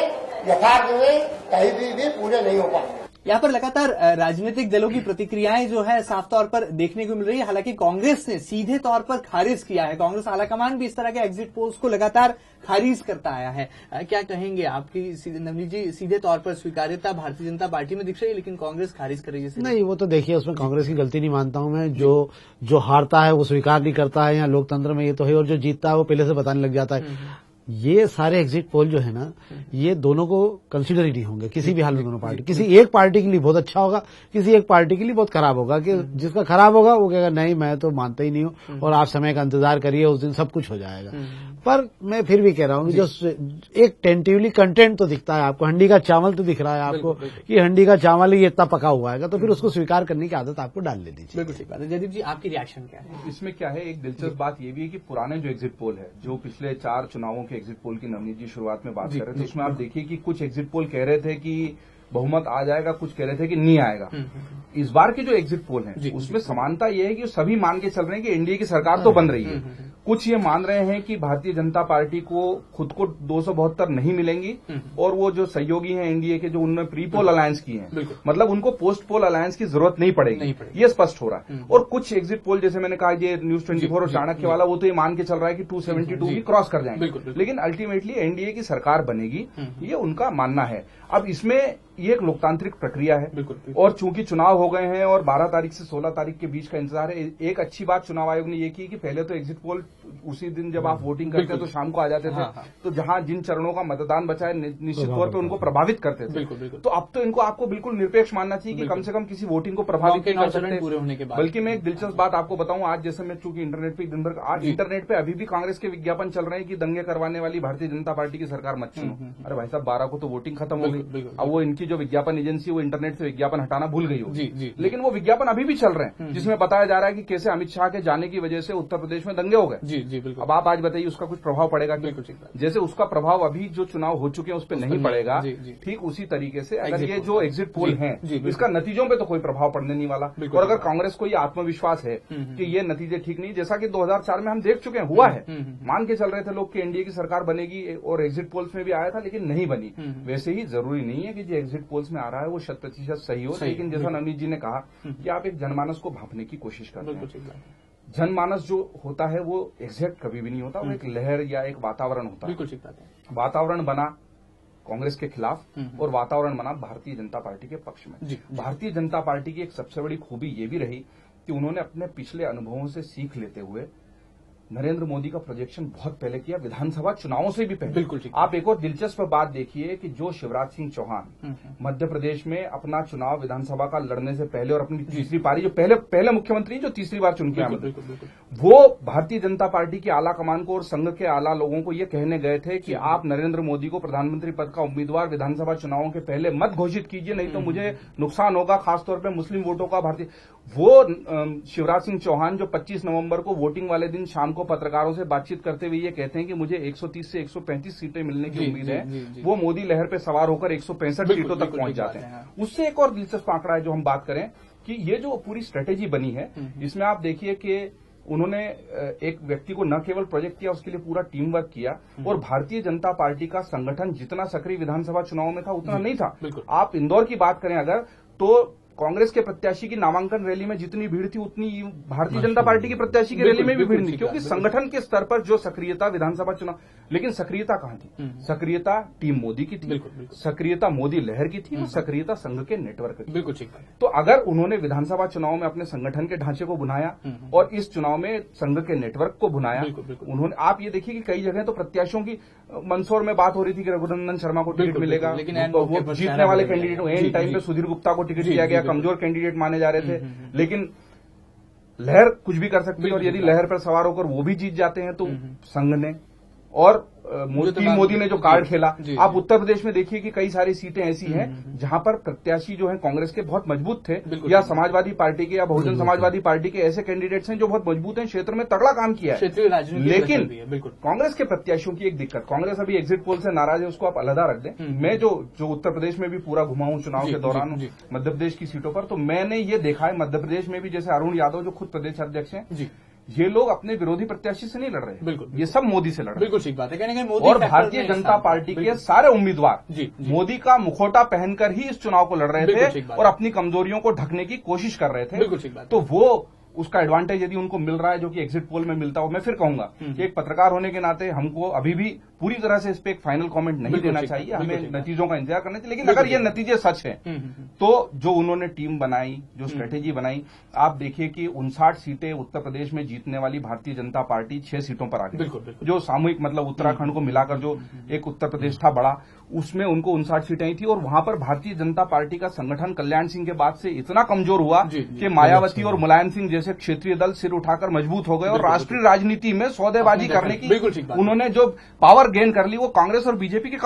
यथार्थ में कहीं भी पूरे नहीं हो पाए। यहाँ पर लगातार राजनीतिक दलों की प्रतिक्रियाएं जो है साफ तौर पर देखने को मिल रही है। हालांकि कांग्रेस ने सीधे तौर पर खारिज किया है। कांग्रेस आलाकमान भी इस तरह के एग्जिट पोल्स को लगातार खारिज करता आया है। क्या कहेंगे आपकी नवनीत जी, सीधे तौर पर स्वीकार्यता भारतीय जनता पार्टी में दिख रही है लेकिन कांग्रेस खारिज कर रही है? नहीं, वो तो देखिए उसमें कांग्रेस की गलती नहीं मानता हूं मैं। जो हारता है वो स्वीकार नहीं करता है, या लोकतंत्र में ये तो है, और जो जीतता है वो पहले से बताने लग जाता है। ये सारे एग्जिट पोल जो है ना, ये दोनों को कंसीडर ही नहीं होंगे किसी भी हाल में। दोनों पार्टी, किसी एक पार्टी के लिए बहुत अच्छा होगा, किसी एक पार्टी के लिए बहुत खराब होगा। कि जिसका खराब होगा वो कहेगा नहीं मैं तो मानता ही नहीं हूं और आप समय का इंतजार करिए, उस दिन सब कुछ हो जाएगा। पर मैं फिर भी कह रहा हूं कि जो एक टेंटिवली कंटेंट तो दिखता है आपको, हंडी का चावल तो दिख रहा है आपको कि हंडी का चावल ही इतना पका हुआ है, तो फिर उसको स्वीकार करने की आदत आपको डाल लेनी चाहिए। बिल्कुल ठीक बात है। जयदीप जी, आपकी रिएक्शन क्या है? इसमें क्या है, एक दिलचस्प बात ये भी है कि पुराने जो एग्जिट पोल है, जो पिछले 4 चुनावों के एग्जिट पोल की नवनीत जी शुरुआत में बात कर रहे थे, उसमें आप देखिए कि कुछ एग्जिट पोल कह रहे थे कि बहुमत आ जाएगा, कुछ कह रहे थे कि नहीं आएगा। इस बार के जो एग्जिट पोल हैं उसमें समानता ये है कि सभी मान के चल रहे हैं कि एनडीए की सरकार तो बन रही है। कुछ ये मान रहे हैं कि भारतीय जनता पार्टी को खुद को 272 नहीं मिलेंगी और वो जो सहयोगी हैं एनडीए के, जो उन्होंने प्री पोल अलायंस की हैं, मतलब उनको पोस्ट पोल अलायंस की जरूरत नहीं पड़ेगी, ये स्पष्ट हो रहा है। और कुछ एग्जिट पोल जैसे मैंने कहा, ये न्यूज 24 और चाणक्य वाला, वो तो ये मान के चल रहा है कि 272 भी क्रॉस कर जाएंगे, लेकिन अल्टीमेटली एनडीए की सरकार बनेगी, ये उनका मानना है। अब इसमें ये एक लोकतांत्रिक प्रक्रिया है और चूंकि चुनाव हो गए हैं और 12 तारीख से 16 तारीख के बीच का इंतजार है। एक अच्छी बात चुनाव आयोग ने ये की कि पहले तो एग्जिट पोल उसी दिन जब आप वोटिंग करते थे तो शाम को आ जाते थे, तो जहां जिन चरणों का मतदान बचा है निश्चित तौर पे उनको प्रभावित करते थे। तो अब तो इनको आपको बिल्कुल निरपेक्ष मानना चाहिए कि कम से कम किसी वोटिंग को प्रभावित नहीं कर सकते पूरे होने के बाद। बल्कि मैं एक दिलचस्प बात आपको बताऊं, आज जैसे मैं चूंकि इंटरनेट पे दिन भर, आज इंटरनेट पे अभी भी कांग्रेस के विज्ञापन चल रहे हैं कि दंगे करवाने वाली भारतीय जनता पार्टी की सरकार मत चुनो। अरे भाई साहब, 12 को तो वोटिंग खत्म हो गई, अब वो इनकी जो विज्ञापन एजेंसी वो इंटरनेट से विज्ञापन हटाना भूल गई होगी, लेकिन वो विज्ञापन अभी भी चल रहे हैं जिसमें बताया जा रहा है कि कैसे अमित शाह के जाने की वजह से उत्तर प्रदेश में दंगे हो गए। अब आप आज बताइए उसका कुछ प्रभाव पड़ेगा? जैसे उसका प्रभाव अभी जो चुनाव हो चुके हैं उस पर नहीं पड़ेगा, ठीक उसी तरीके से अगर ये जो एग्जिट पोल है इसका नतीजों पे तो कोई प्रभाव पड़ने नहीं वाला। और अगर कांग्रेस को ये आत्मविश्वास है कि ये नतीजे ठीक नहीं, जैसा कि 2004 में हम देख चुके हैं, हुआ है, मान के चल रहे थे लोग कि एनडीए की सरकार बनेगी और एग्जिट पोल्स में भी आया था लेकिन नहीं बनी। वैसे ही जरूरी नहीं है कि जो एग्जिट पोल्स में आ रहा है वो 100% सही हो, लेकिन जैसा नवनीत जी ने कहा कि आप एक जनमानस को भांपने की कोशिश करते हैं। जनमानस जो होता है वो एग्जैक्ट कभी भी नहीं होता, वो एक लहर या एक वातावरण होता है। वातावरण बना कांग्रेस के खिलाफ और वातावरण बना भारतीय जनता पार्टी के पक्ष में। भारतीय जनता पार्टी की एक सबसे बड़ी खूबी ये भी रही कि उन्होंने अपने पिछले अनुभवों से सीख लेते हुए नरेंद्र मोदी का प्रोजेक्शन बहुत पहले किया, विधानसभा चुनावों से भी पहले। बिल्कुल ठीक। आप एक और दिलचस्प बात देखिए कि जो शिवराज सिंह चौहान मध्य प्रदेश में अपना चुनाव विधानसभा का लड़ने से पहले और अपनी तीसरी पारी, जो पहले मुख्यमंत्री जो तीसरी बार चुन के आए, वो भारतीय जनता पार्टी की आला कमान को और संघ के आला लोगों को ये कहने गए थे कि आप नरेंद्र मोदी को प्रधानमंत्री पद का उम्मीदवार विधानसभा चुनावों के पहले मत घोषित कीजिए, नहीं तो मुझे नुकसान होगा, खासतौर पर मुस्लिम वोटों का। भारतीय वो शिवराज सिंह चौहान जो 25 नवंबर को वोटिंग वाले दिन शाम को पत्रकारों से बातचीत करते हुए ये कहते हैं कि मुझे 130 से 135 सीटें मिलने की उम्मीद है, वो मोदी लहर पे सवार होकर 165 सीटों तक पहुंच जाते हैं। उससे एक और दिलचस्प आंकड़ा है जो हम बात करें कि ये जो पूरी स्ट्रेटेजी बनी है, इसमें आप देखिए कि उन्होंने एक व्यक्ति को न केवल प्रोजेक्ट किया, उसके लिए पूरा टीम वर्क किया। और भारतीय जनता पार्टी का संगठन जितना सक्रिय विधानसभा चुनाव में था उतना नहीं था। आप इंदौर की बात करें अगर, तो कांग्रेस के प्रत्याशी की नामांकन रैली में जितनी भीड़ थी उतनी भारतीय जनता पार्टी की प्रत्याशी की रैली में भी भीड़ नहीं, क्योंकि संगठन के स्तर पर जो सक्रियता विधानसभा चुनाव, लेकिन सक्रियता कहां थी? सक्रियता टीम मोदी की थी, सक्रियता मोदी लहर की थी और सक्रियता संघ के नेटवर्क की। बिल्कुल ठीक। तो अगर उन्होंने विधानसभा चुनाव में अपने संगठन के ढांचे को बुनाया और इस चुनाव में संघ के नेटवर्क को बुनाया, उन्होंने, आप ये देखिए कि कई जगह तो प्रत्याशियों की, मंदसौर में बात हो रही थी कि रघुनंदन शर्मा को टिकट मिलेगा, लेकिन वो जीतने वाले कैंडिडेट, एंड टाइम पे सुधीर गुप्ता को टिकट दिया गया, कमजोर कैंडिडेट माने जा रहे थे, लेकिन लहर कुछ भी कर सकती है और यदि लहर पर सवार होकर वो भी जीत जाते हैं तो संघ ने और मोदी ने जो कार्ड खेला। आप उत्तर प्रदेश में देखिए कि कई सारी सीटें ऐसी हैं जहां पर प्रत्याशी जो हैं कांग्रेस के बहुत मजबूत थे, या समाजवादी पार्टी के या बहुजन समाजवादी पार्टी के ऐसे कैंडिडेट्स हैं जो बहुत मजबूत हैं, क्षेत्र में तगड़ा काम किया है। लेकिन कांग्रेस के प्रत्याशियों की एक दिक्कत, कांग्रेस अभी एग्जिट पोल से नाराज है, उसको आप अलहदा रख दें। मैं जो उत्तर प्रदेश में भी पूरा घुमा हूं चुनाव के दौरान मध्य प्रदेश की सीटों पर, तो मैंने ये देखा है मध्य प्रदेश में भी, जैसे अरुण यादव जो खुद प्रदेश अध्यक्ष हैं, ये लोग अपने विरोधी प्रत्याशी से नहीं लड़ रहे हैं, बिल्कुल, ये सब मोदी से लड़ रहे हैं। बिल्कुल ठीक बात है, कहने मोदी और भारतीय जनता पार्टी के सारे उम्मीदवार मोदी का मुखौटा पहनकर ही इस चुनाव को लड़ रहे थे और अपनी कमजोरियों को ढकने की कोशिश कर रहे थे। बिल्कुल ठीक बात। तो वो उसका एडवांटेज यदि उनको मिल रहा है, जो कि एग्जिट पोल में मिलता हो, मैं फिर कहूंगा कि एक पत्रकार होने के नाते हमको अभी भी पूरी तरह से इस पे एक फाइनल कमेंट नहीं देना चाहिए, हमें नतीजों का इंतजार करना चाहिए। लेकिन अगर ये नतीजे सच है तो जो उन्होंने टीम बनाई, जो स्ट्रेटेजी बनाई, आप देखिए कि 59 सीटें उत्तर प्रदेश में जीतने वाली भारतीय जनता पार्टी 6 सीटों पर आ गई। जो सामूहिक, मतलब उत्तराखंड को मिलाकर जो एक उत्तर प्रदेश था बड़ा, उसमें उनको 59 सीटें आई थी। और वहां पर भारतीय जनता पार्टी का संगठन कल्याण सिंह के बाद से इतना कमजोर हुआ कि मायावती और मुलायम सिंह जैसे क्षेत्रीय दल सिर उठाकर मजबूत हो गए और राष्ट्रीय राजनीति में सौदेबाजी करने की उन्होंने जो पावर गेन कर ली, वो कांग्रेस और बीजेपी के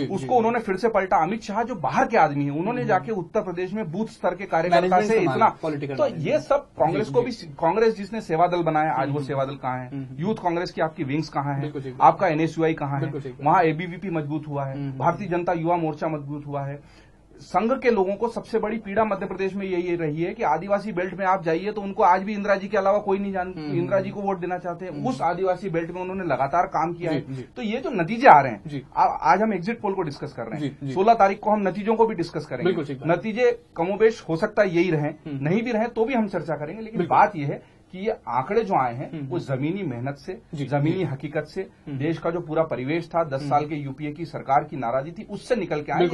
उसको उन्होंने फिर से पलटा। अमित शाह जो बाहर के आदमी है, उन्होंने जाके उत्तर प्रदेश में बूथ स्तर के कार्यकर्ता से इतना, तो ये सब कांग्रेस को भी, कांग्रेस जिसने सेवा दल बनाया, आज वो सेवा दल कहाँ है? यूथ कांग्रेस की आपकी विंग्स कहाँ है? आपका एनएसयूआई कहाँ है? वहां एबीवीपी मजबूत हुआ है, भारतीय जनता युवा मोर्चा मजबूत हुआ है, संघ के लोगों को सबसे बड़ी पीड़ा मध्य प्रदेश में यही रही है कि आदिवासी बेल्ट में आप जाइए तो उनको आज भी इंदिरा जी के अलावा कोई नहीं जानते, इंदिरा जी को वोट देना चाहते हैं। उस आदिवासी बेल्ट में उन्होंने लगातार काम किया है। तो ये जो नतीजे आ रहे हैं, आज हम एग्जिट पोल को डिस्कस कर रहे हैं, 16 तारीख को हम नतीजों को भी डिस्कस करेंगे। नतीजे कमोबेश हो सकता है यही रहे, नहीं भी रहे तो भी हम चर्चा करेंगे। लेकिन बात यह है कि ये आंकड़े जो आए हैं वो जमीनी मेहनत से, जमीनी हकीकत से, देश का जो पूरा परिवेश था, 10 साल के यूपीए की सरकार की नाराजगी थी, उससे निकल के आए।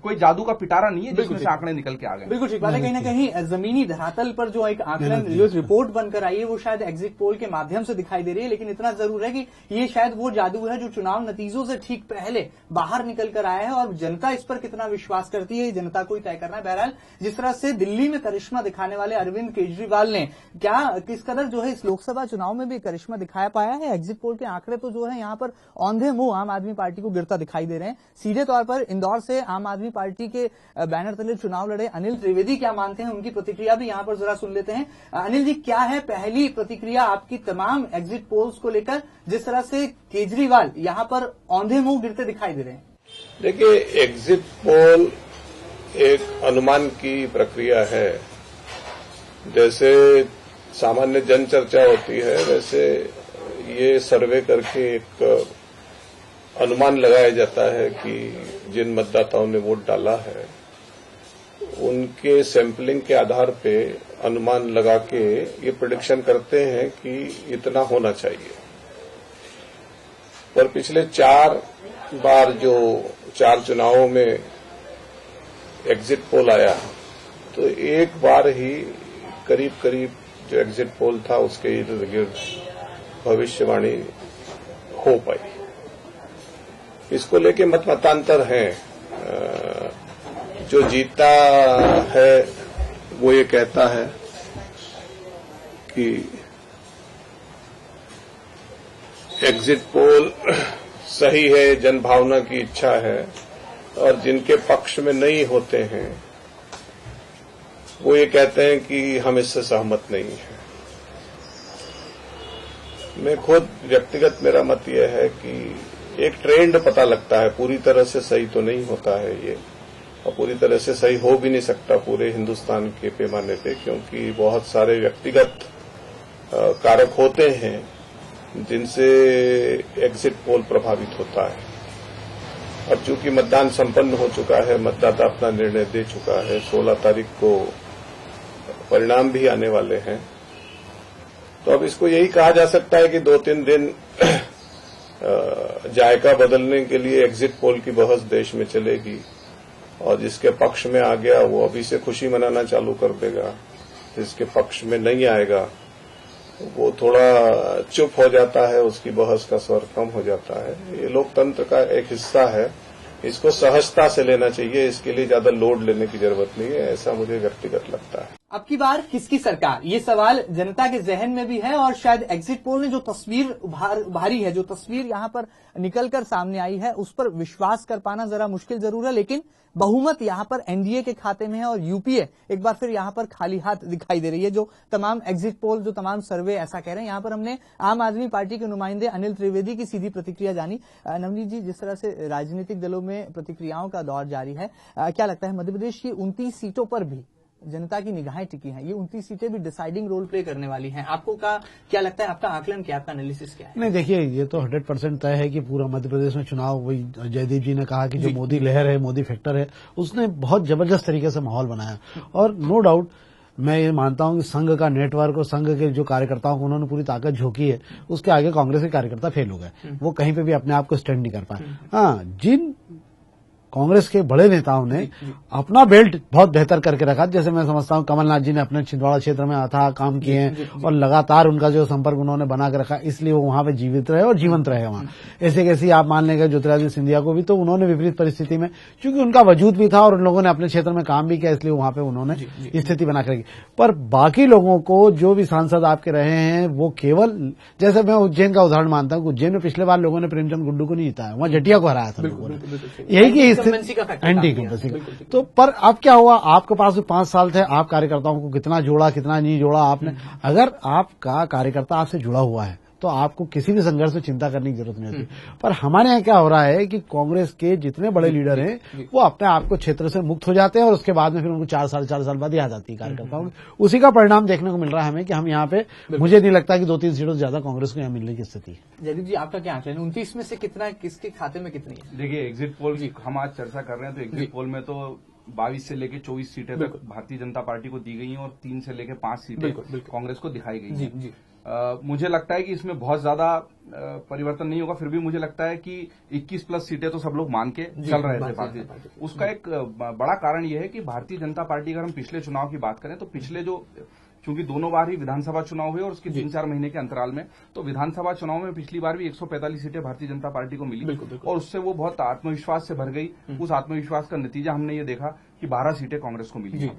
कोई जादू का पिटारा नहीं है जिसमें से आंकड़े निकल के आ गए। बिल्कुल ठीक बात है। कहीं ना कहीं जमीनी धरातल पर जो एक आंकलन, जो रिपोर्ट बनकर आई है वो शायद एग्जिट पोल के माध्यम से दिखाई दे रही है। लेकिन इतना जरूर है कि ये शायद वो जादू है जो चुनाव नतीजों से ठीक पहले बाहर निकल कर आया है, और जनता इस पर कितना विश्वास करती है जनता को ही तय करना है। बहरहाल जिस तरह से दिल्ली में करिश्मा दिखाने वाले अरविंद केजरीवाल ने किस कदर जो है इस लोकसभा चुनाव में भी करिश्मा दिखाया पाया है। एग्जिट पोल के आंकड़े तो जो है यहाँ पर औंधे मुंह आम आदमी पार्टी को गिरता दिखाई दे रहे हैं। सीधे तौर पर इंदौर से आम आदमी पार्टी के बैनर तले चुनाव लड़े अनिल त्रिवेदी क्या मानते हैं, उनकी प्रतिक्रिया भी यहाँ पर जरा सुन लेते हैं। अनिल जी, क्या है पहली प्रतिक्रिया आपकी तमाम एग्जिट पोल्स को लेकर, जिस तरह से केजरीवाल यहाँ पर औंधे मुंह गिरते दिखाई दे रहे हैं? देखिए, एग्जिट पोल एक अनुमान की प्रक्रिया है। जैसे सामान्य जन चर्चा होती है, वैसे ये सर्वे करके एक अनुमान लगाया जाता है कि जिन मतदाताओं ने वोट डाला है उनके सैंपलिंग के आधार पे अनुमान लगा के ये प्रेडिक्शन करते हैं कि इतना होना चाहिए। पर पिछले 4 बार जो 4 चुनावों में एग्जिट पोल आया तो एक बार ही करीब करीब जो एग्जिट पोल था उसके इर्द गिर्द भविष्यवाणी हो पाई। इसको लेके मतांतर हैं। जो जीता है वो ये कहता है कि एग्जिट पोल सही है, जनभावना की इच्छा है, और जिनके पक्ष में नहीं होते हैं वो ये कहते हैं कि हम इससे सहमत नहीं हैं। मैं खुद व्यक्तिगत मेरा मत यह है कि एक ट्रेंड पता लगता है, पूरी तरह से सही तो नहीं होता है ये, और पूरी तरह से सही हो भी नहीं सकता पूरे हिंदुस्तान के पैमाने पे, क्योंकि बहुत सारे व्यक्तिगत कारक होते हैं जिनसे एग्जिट पोल प्रभावित होता है। और चूंकि मतदान संपन्न हो चुका है, मतदाता अपना निर्णय दे चुका है, 16 तारीख को परिणाम भी आने वाले हैं, तो अब इसको यही कहा जा सकता है कि 2-3 दिन जायका बदलने के लिए एग्जिट पोल की बहस देश में चलेगी, और जिसके पक्ष में आ गया वो अभी से खुशी मनाना चालू कर देगा, जिसके पक्ष में नहीं आएगा वो थोड़ा चुप हो जाता है, उसकी बहस का स्वर कम हो जाता है। ये लोकतंत्र का एक हिस्सा है, इसको सहजता से लेना चाहिए, इसके लिए ज्यादा लोड लेने की जरूरत नहीं है, ऐसा मुझे व्यक्तिगत लगता है। अब की बार किसकी सरकार, ये सवाल जनता के जहन में भी है, और शायद एग्जिट पोल ने जो तस्वीर उभारी है, जो तस्वीर यहाँ पर निकलकर सामने आई है, उस पर विश्वास कर पाना जरा मुश्किल जरूर है। लेकिन बहुमत यहाँ पर एनडीए के खाते में है, और यूपीए एक बार फिर यहाँ पर खाली हाथ दिखाई दे रही है। जो तमाम एग्जिट पोल, जो तमाम सर्वे ऐसा कह रहे हैं। यहाँ पर हमने आम आदमी पार्टी के नुमाइंदे अनिल त्रिवेदी की सीधी प्रतिक्रिया जानी। नवनीत जी, जिस तरह से राजनीतिक दलों में प्रतिक्रियाओं का दौर जारी है, क्या लगता है मध्य प्रदेश की 29 सीटों पर भी जनता की निगाहें टिकी हैं, ये 29 सीटें भी डिसाइडिंग रोल प्ले करने वाली हैं? आपको क्या लगता है, आपका आकलन क्या, आपका एनालिसिस क्या है? नहीं, देखिए, ये तो 100% तय है कि पूरा मध्य प्रदेश में चुनाव, वही जयदीप जी ने कहा कि जो मोदी लहर है, मोदी फैक्टर है, उसने बहुत जबरदस्त तरीके से माहौल बनाया। और नो डाउट मैं ये मानता हूं कि संघ का नेटवर्क और संघ के जो कार्यकर्ताओं को उन्होंने पूरी ताकत झोंकी है, उसके आगे कांग्रेस के कार्यकर्ता फेल हो गए। वो कहीं पे भी अपने आप को स्टैंड नहीं कर पाए। हाँ, जिन कांग्रेस के बड़े नेताओं ने अपना बेल्ट बहुत बेहतर करके रखा, जैसे मैं समझता हूं कमलनाथ जी ने अपने छिंदवाड़ा क्षेत्र में अथाह काम किए हैं, और लगातार उनका जो संपर्क उन्होंने बना के रखा, इसलिए वो वहां पे जीवित रहे और जीवंत रहे वहां। ऐसे कैसी आप मान लेंगे ज्योतिरादित्य सिंधिया को भी, तो उन्होंने विपरीत परिस्थिति में, चूंकि उनका वजूद भी था और उन लोगों ने अपने क्षेत्र में काम भी किया, इसलिए वहां पे उन्होंने स्थिति बना के रखी। पर बाकी लोगों को, जो भी सांसद आपके रहे हैं, वो केवल, जैसे मैं उज्जैन का उदाहरण मानता हूं, उज्जैन में पिछले बार लोगों ने प्रेमचंद गुड्डू को नहीं जिताया, वहां जटिया को हराया था लोगों ने। यही की स्थिति तो पर अब क्या हुआ, आपके पास 5 साल थे, आप कार्यकर्ताओं को कितना जोड़ा, कितना नहीं जोड़ा आपने। अगर आपका कार्यकर्ता आपसे जुड़ा हुआ है, तो आपको किसी भी संघर्ष से चिंता करने की जरूरत नहीं होती। पर हमारे यहाँ क्या हो रहा है कि कांग्रेस के जितने बड़े लीडर हैं वो अपने आप को क्षेत्र से मुक्त हो जाते हैं और उसके बाद में फिर उनको 4 साल बाद ही आ जाती है कार्यकर्ताओं में। उसी का परिणाम देखने को मिल रहा है हमें कि हम यहाँ पे, मुझे नहीं लगता कि 2-3 सीटों से ज्यादा कांग्रेस को यहाँ मिलने की स्थिति है। जयदीप जी, आपका क्या आंकलन, 29 में से कितना किसके खाते में कितनी है? देखिए, एग्जिट पोल हम आज चर्चा कर रहे हैं तो एग्जिट पोल में तो 22 से लेकर 24 सीटें तक भारतीय जनता पार्टी को दी गई हैं और 3 से लेकर 5 सीटें कांग्रेस को दिखाई गई हैं। मुझे लगता है कि इसमें बहुत ज्यादा परिवर्तन नहीं होगा, फिर भी मुझे लगता है कि 21+ सीटें तो सब लोग मान के चल रहे थे भारतीय। उसका एक बड़ा कारण यह है कि भारतीय जनता पार्टी, अगर हम पिछले चुनाव की बात करें तो पिछले चूंकि दोनों बार ही विधानसभा चुनाव हुए और उसके 3-4 महीने के अंतराल में, तो विधानसभा चुनाव में पिछली बार भी 145 सीटें भारतीय जनता पार्टी को मिली और उससे वो बहुत आत्मविश्वास से भर गई। उस आत्मविश्वास का नतीजा हमने ये देखा कि 12 सीटें कांग्रेस को मिली।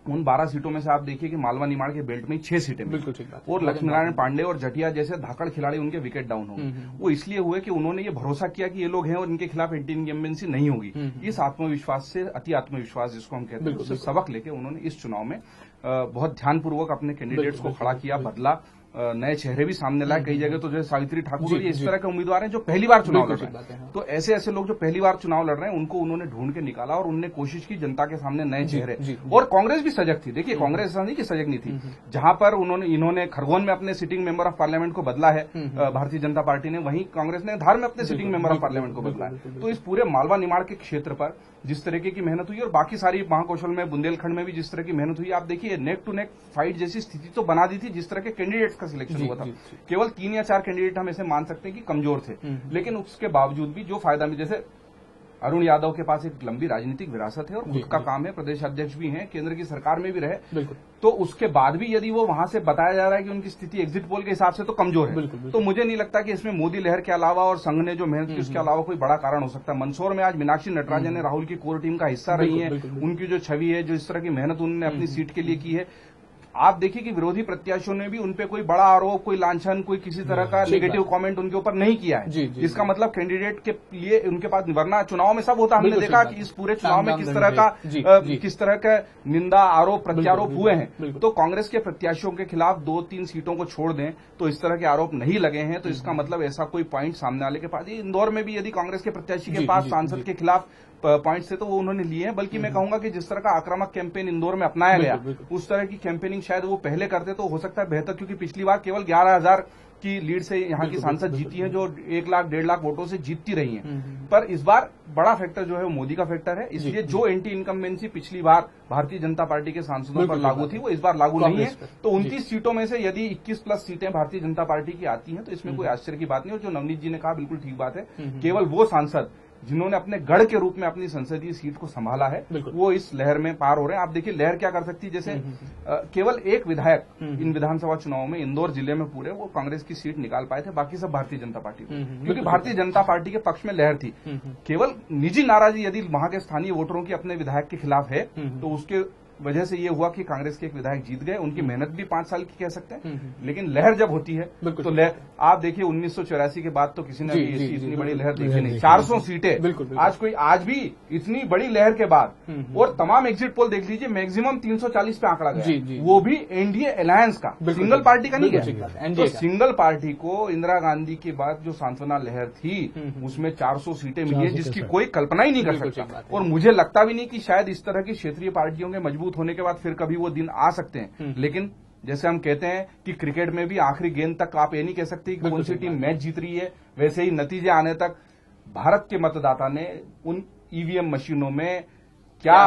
उन 12 सीटों में से आप देखिए कि मालवा निमाड़ के बेल्ट में 6 सीटें मिली और लक्ष्मीनारायण पांडे और जटिया जैसे धाकड़ खिलाड़ी उनके विकेट डाउन हो गए। वो इसलिए हुए कि उन्होंने ये भरोसा किया कि ये लोग हैं और इनके खिलाफ एंटी इनकम्बेंसी नहीं होगी। इस आत्मविश्वास से, अति आत्मविश्वास जिसको हम कहते हैं, उससे सबक लेके उन्होंने इस चुनाव में बहुत ध्यानपूर्वक अपने कैंडिडेट्स को खड़ा किया, बदला, नए चेहरे भी सामने लाए। कई जगह तो जैसे सावित्री ठाकुर इस तरह के उम्मीदवार हैं जो पहली बार चुनाव लड़ रहे हैं। तो ऐसे लोग जो पहली बार चुनाव लड़ रहे हैं उनको उन्होंने ढूंढ के निकाला और उन्होंने कोशिश की जनता के सामने नए चेहरे। और कांग्रेस भी सजग थी। देखिए, कांग्रेस ऐसा नहीं कि सजग नहीं थी। जहां पर इन्होंने खरगोन में अपने सिटिंग मेंबर ऑफ पार्लियामेंट को बदला है भारतीय जनता पार्टी ने, वहीं कांग्रेस ने धार में अपने सिटिंग मेंबर ऑफ पार्लियामेंट को बदला है। तो इस पूरे मालवा निमाड़ के क्षेत्र पर जिस तरीके की मेहनत हुई और बाकी सारी महाकौशल में, बुंदेलखंड में भी जिस तरह की मेहनत हुई, आप देखिए नेक टू नेक फाइट जैसी स्थिति तो बना दी थी। जिस तरह के कैंडिडेट्स का सिलेक्शन हुआ था, केवल 3 या 4 कैंडिडेट हम ऐसे मान सकते हैं कि कमजोर थे, लेकिन उसके बावजूद भी जो फायदा में, जैसे अरुण यादव के पास एक लंबी राजनीतिक विरासत है और खुद का काम है, प्रदेश अध्यक्ष भी हैं, केंद्र की सरकार में भी रहे, तो उसके बाद भी यदि वो वहां से बताया जा रहा है कि उनकी स्थिति एग्जिट पोल के हिसाब से तो कमजोर है, तो मुझे नहीं लगता कि इसमें मोदी लहर के अलावा और संघ ने जो मेहनत की उसके अलावा कोई बड़ा कारण हो सकता है। मंदसौर में आज मीनाक्षी नटराजन ने राहुल की कोर टीम का हिस्सा रही है, उनकी जो छवि है, जो इस तरह की मेहनत उन्होंने अपनी सीट के लिए की है, आप देखिए कि विरोधी प्रत्याशियों ने भी उनपे कोई बड़ा आरोप, कोई लांछन, कोई किसी तरह का नेगेटिव कमेंट उनके ऊपर नहीं किया है। इसका मतलब कैंडिडेट के लिए उनके पास, वरना चुनाव में सब होता, हमने देखा कि इस पूरे चुनाव में किस तरह का निंदा, आरोप, प्रत्यारोप हुए हैं। तो कांग्रेस के प्रत्याशियों के खिलाफ 2-3 सीटों को छोड़ दें तो इस तरह के आरोप नहीं लगे हैं, तो इसका मतलब ऐसा कोई पॉइंट सामने वाले के पास, इंदौर में भी यदि कांग्रेस के प्रत्याशी के पास सांसद के खिलाफ पॉइंट्स थे तो वो उन्होंने लिए हैं। बल्कि मैं कहूंगा कि जिस तरह का आक्रामक कैंपेन इंदौर में अपनाया गया, उस तरह की कैंपेनिंग शायद वो पहले करते तो हो सकता है बेहतर, क्योंकि पिछली बार केवल 11,000 की लीड से यहाँ की सांसद जीती हैं, जो 1 लाख 1.5 लाख वोटों से जीतती रही हैं। पर इस बार बड़ा फैक्टर जो है वो मोदी का फैक्टर है, इसलिए जो एंटी इनकम्बेंसी पिछली बार भारतीय जनता पार्टी के सांसदों पर लागू थी वो इस बार लागू नहीं है। तो 29 सीटों में से यदि 21+ सीटें भारतीय जनता पार्टी की आती हैं तो इसमें कोई आश्चर्य की बात नहीं। और जो नवनीत जी ने कहा बिल्कुल ठीक बात है, केवल वो सांसद जिन्होंने अपने गढ़ के रूप में अपनी संसदीय सीट को संभाला है वो इस लहर में पार हो रहे हैं। आप देखिए लहर क्या कर सकती है, जैसे केवल एक विधायक इन विधानसभा चुनाव में इंदौर जिले में पूरे वो कांग्रेस की सीट निकाल पाए थे, बाकी सब भारतीय जनता पार्टी, क्योंकि भारतीय जनता पार्टी के पक्ष में लहर थी। केवल निजी नाराजगी यदि वहां के स्थानीय वोटरों की अपने विधायक के खिलाफ है तो उसके वजह से ये हुआ कि कांग्रेस के एक विधायक जीत गए। उनकी मेहनत भी 5 साल की कह सकते हैं, लेकिन लहर जब होती है तो लहर, आप देखिए 1984 के बाद तो किसी ने भी इतनी बड़ी लहर देखी नहीं। 400 सीटें आज भी इतनी बड़ी लहर के बाद, और तमाम एग्जिट पोल देख लीजिए, मैक्सिमम 340 पे आंकड़ा गया, वो भी एनडीए अलायंस का, सिंगल पार्टी का नहीं गया। तो सिंगल पार्टी को इंदिरा गांधी के बाद जो सांत्वना लहर थी उसमें 400 सीटें मिली है, जिसकी कोई कल्पना ही नहीं कर सकता। और मुझे लगता भी नहीं कि शायद इस तरह की क्षेत्रीय पार्टियों के मजबूत होने के बाद फिर कभी वो दिन आ सकते हैं। लेकिन जैसे हम कहते हैं कि क्रिकेट में भी आखिरी गेंद तक आप ये नहीं कह सकते कि कौन सी टीम मैच जीत रही है, वैसे ही नतीजे आने तक भारत के मतदाता ने उन ईवीएम मशीनों में क्या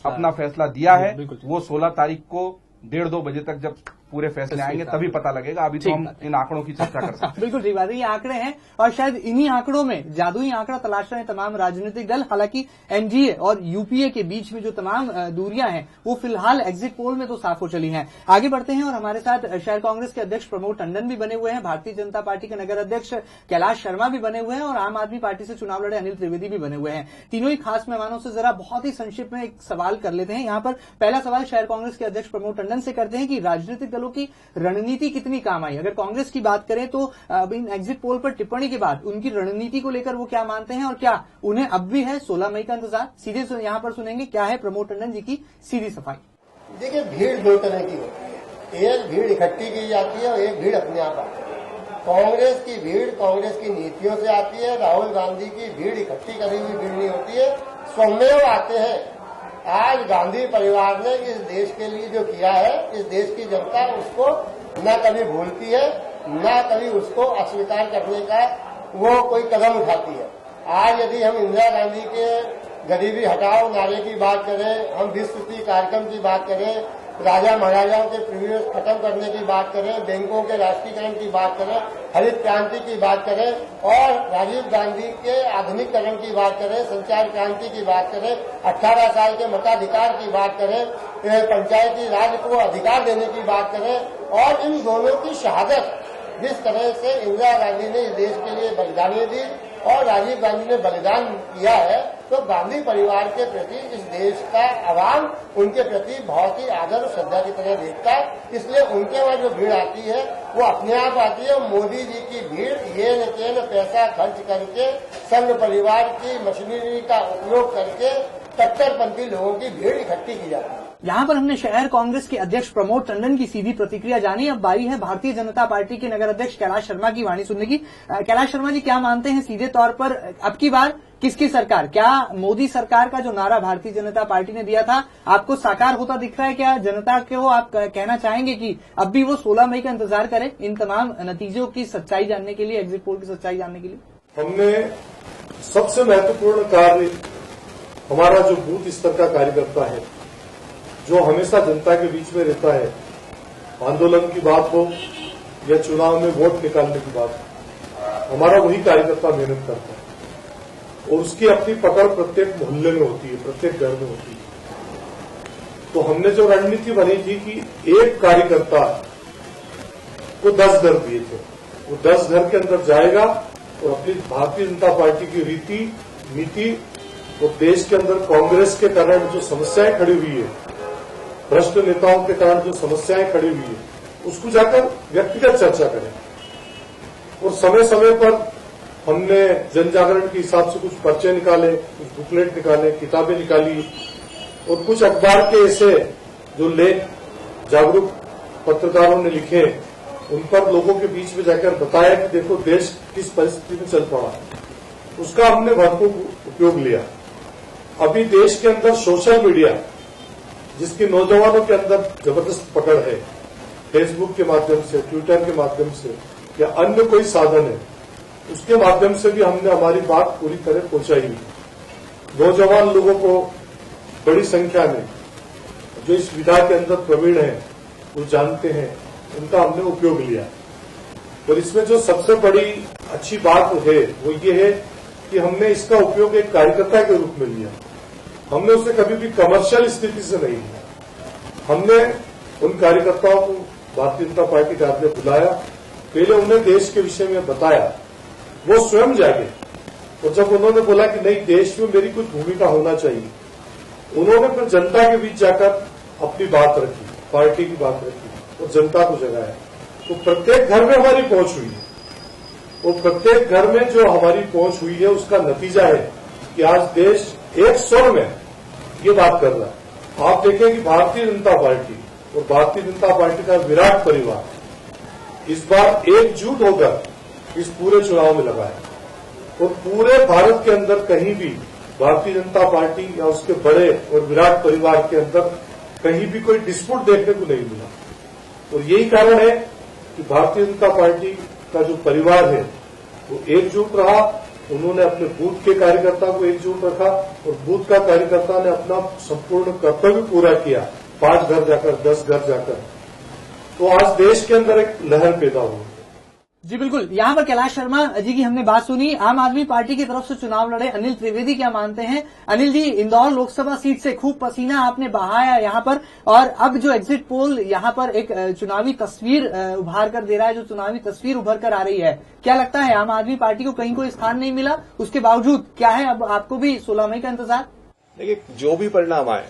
अपना फैसला दिया है, वो 16 तारीख को 1:30-2 बजे तक जब पूरे फैसले आएंगे तभी पता लगेगा। अभी तो हम इन आंकड़ों की चर्चा कर सकते हैं। बिल्कुल ठीक बात है, ये आंकड़े हैं और शायद इन्हीं आंकड़ों में जादुई आंकड़ा तलाश रहे हैं तमाम राजनीतिक दल। हालांकि एनडीए और यूपीए के बीच में जो तमाम दूरियां हैं वो फिलहाल एग्जिट पोल में तो साफ हो चली हैं। आगे बढ़ते हैं और हमारे साथ शहर कांग्रेस के अध्यक्ष प्रमोद टंडन भी बने हुए हैं, भारतीय जनता पार्टी के नगर अध्यक्ष कैलाश शर्मा भी बने हुए हैं और आम आदमी पार्टी से चुनाव लड़े अनिल त्रिवेदी भी बने हुए हैं। तीनों ही खास मेहमानों से जरा बहुत ही संक्षिप्त में एक सवाल कर लेते हैं। यहाँ पर पहला सवाल शहर कांग्रेस के अध्यक्ष प्रमोद टंडन से करते हैं कि राजनीतिक दलों की रणनीति कितनी काम आई। अगर कांग्रेस की बात करें तो इन एग्जिट पोल पर टिप्पणी के बाद उनकी रणनीति को लेकर वो क्या मानते हैं और क्या उन्हें अब भी है 16 मई का इंतजार। सीधे यहाँ पर सुनेंगे क्या है प्रमोद टंडन जी की सीधी सफाई। देखिए, भीड़ दो तरह की होती है, एक भीड़ इकट्ठी की जाती है और एक भीड़ अपने आप आती है। कांग्रेस की भीड़ कांग्रेस की नीतियों से आती है। राहुल गांधी की भीड़ इकट्ठी करी हुई भीड़ नहीं होती है, स्वमेव आते हैं। आज गांधी परिवार ने इस देश के लिए जो किया है, इस देश की जनता उसको न कभी भूलती है, न कभी उसको अस्वीकार करने का वो कोई कदम उठाती है। आज यदि हम इंदिरा गांधी के गरीबी हटाओ नारे की बात करें, हम विश्व स्तरीय कार्यक्रम की बात करें, राजा महाराजाओं के प्रिविलेज खत्म करने की बात करें, बैंकों के राष्ट्रीयकरण की बात करें, हरित क्रांति की बात करें और राजीव गांधी के आधुनिकीकरण की बात करें, संचार क्रांति की बात करें, 18 साल के मताधिकार की बात करें, पंचायती राज को अधिकार देने की बात करें और इन दोनों की शहादत जिस तरह से इंदिरा गांधी ने इस देश के लिए बलिदानी दी और राजीव गांधी ने बलिदान किया है, तो गांधी परिवार के प्रति इस देश का आवाम उनके प्रति बहुत ही आदर और श्रद्धा की तरह देखता है। इसलिए उनके वहां जो भीड़ आती है वो अपने आप आती है। मोदी जी की भीड़ ये न तेन पैसा खर्च करके संघ परिवार की मशीनरी का उपयोग करके कट्टरपंथी लोगों की भीड़ इकट्ठी की जाती है। यहाँ पर हमने शहर कांग्रेस के अध्यक्ष प्रमोद टंडन की सीधी प्रतिक्रिया जानी। अब बारी है भारतीय जनता पार्टी के नगर अध्यक्ष कैलाश शर्मा की वाणी सुनने की। कैलाश शर्मा जी, क्या मानते हैं सीधे तौर पर अब की बार किसकी सरकार, क्या मोदी सरकार का जो नारा भारतीय जनता पार्टी ने दिया था आपको साकार होता दिख रहा है? क्या जनता को आप कहना चाहेंगे कि अब भी वो 16 मई का इंतजार करें इन तमाम नतीजों की सच्चाई जानने के लिए, एग्जिट पोल की सच्चाई जानने के लिए? हमने सबसे महत्वपूर्ण कार्य हमारा जो बूथ स्तर का कार्यकर्ता है, जो हमेशा जनता के बीच में रहता है, आंदोलन की बात हो या चुनाव में वोट निकालने की बात हो, हमारा वही कार्यकर्ता मेहनत करता है और उसकी अपनी पकड़ प्रत्येक मोहल्ले में होती है, प्रत्येक घर में होती है। तो हमने जो रणनीति बनी थी कि एक कार्यकर्ता को 10 घर दिए थे, वो 10 घर के अंदर जाएगा और अपनी भारतीय जनता पार्टी की रीति नीति और देश के अंदर कांग्रेस के कारण जो समस्याएं खड़ी हुई है, भ्रष्ट नेताओं के कारण जो समस्याएं खड़ी हुई है, उसको जाकर व्यक्तिगत चर्चा करें। और समय समय पर हमने जन जागरण के हिसाब से कुछ पर्चे निकाले, कुछ बुकलेट निकाले, किताबें निकाली और कुछ अखबार के ऐसे जो लेख जागरूक पत्रकारों ने लिखे, उन पर लोगों के बीच में जाकर बताया कि देखो देश किस परिस्थिति में चल पड़ा। उसका हमने भरपूर उपयोग लिया। अभी देश के अंदर सोशल मीडिया, जिसकी नौजवानों के अंदर जबरदस्त पकड़ है, फेसबुक के माध्यम से, ट्विटर के माध्यम से या अन्य कोई साधन है, उसके माध्यम से भी हमने हमारी बात पूरी तरह पहुंचाई। नौजवान लोगों को बड़ी संख्या में जो इस विधा के अंदर प्रवीण हैं, वो जानते हैं, उनका हमने उपयोग लिया। और इसमें जो सबसे बड़ी अच्छी बात है वो ये है कि हमने इसका उपयोग एक कार्यकर्ता के रूप में लिया। हमने उसे कभी भी कमर्शियल स्थिति से नहीं लिया। हमने उन कार्यकर्ताओं को भारतीय जनता पार्टी कार्यालय बुलाया, पहले उन्हें देश के विषय में बताया, वो स्वयं जागे और जब उन्होंने बोला कि नहीं, देश में मेरी कुछ भूमिका होना चाहिए, उन्होंने फिर जनता के बीच जाकर अपनी बात रखी, पार्टी की बात रखी और जनता को जगाया। तो प्रत्येक घर में हमारी पहुंच हुई है और प्रत्येक घर में जो हमारी पहुंच हुई है उसका नतीजा है कि आज देश एक स्वर में ये बात कर रहा है। आप देखें कि भारतीय जनता पार्टी और भारतीय जनता पार्टी का विराट परिवार इस बार एकजुट होकर इस पूरे चुनाव में लगा है और पूरे भारत के अंदर कहीं भी भारतीय जनता पार्टी या उसके बड़े और विराट परिवार के अंदर कहीं भी कोई डिस्प्यूट देखने को नहीं मिला। और यही कारण है कि भारतीय जनता पार्टी का जो परिवार है वो एकजुट रहा। उन्होंने अपने बूथ के कार्यकर्ता को एकजुट रखा और बूथ का कार्यकर्ता ने अपना संपूर्ण कर्तव्य पूरा किया, 5 घर जाकर, 10 घर जाकर। तो आज देश के अंदर एक लहर पैदा हुई। जी बिल्कुल, यहाँ पर कैलाश शर्मा जी की हमने बात सुनी। आम आदमी पार्टी की तरफ से चुनाव लड़े अनिल त्रिवेदी क्या मानते हैं? अनिल जी, इंदौर लोकसभा सीट से खूब पसीना आपने बहाया यहाँ पर, और अब जो एग्जिट पोल यहाँ पर एक चुनावी तस्वीर उभार कर दे रहा है, जो चुनावी तस्वीर उभर कर आ रही है, क्या लगता है आम आदमी पार्टी को कहीं कोई स्थान नहीं मिला? उसके बावजूद क्या है, अब आपको भी 16 मई का इंतजार? देखिए, जो भी परिणाम आए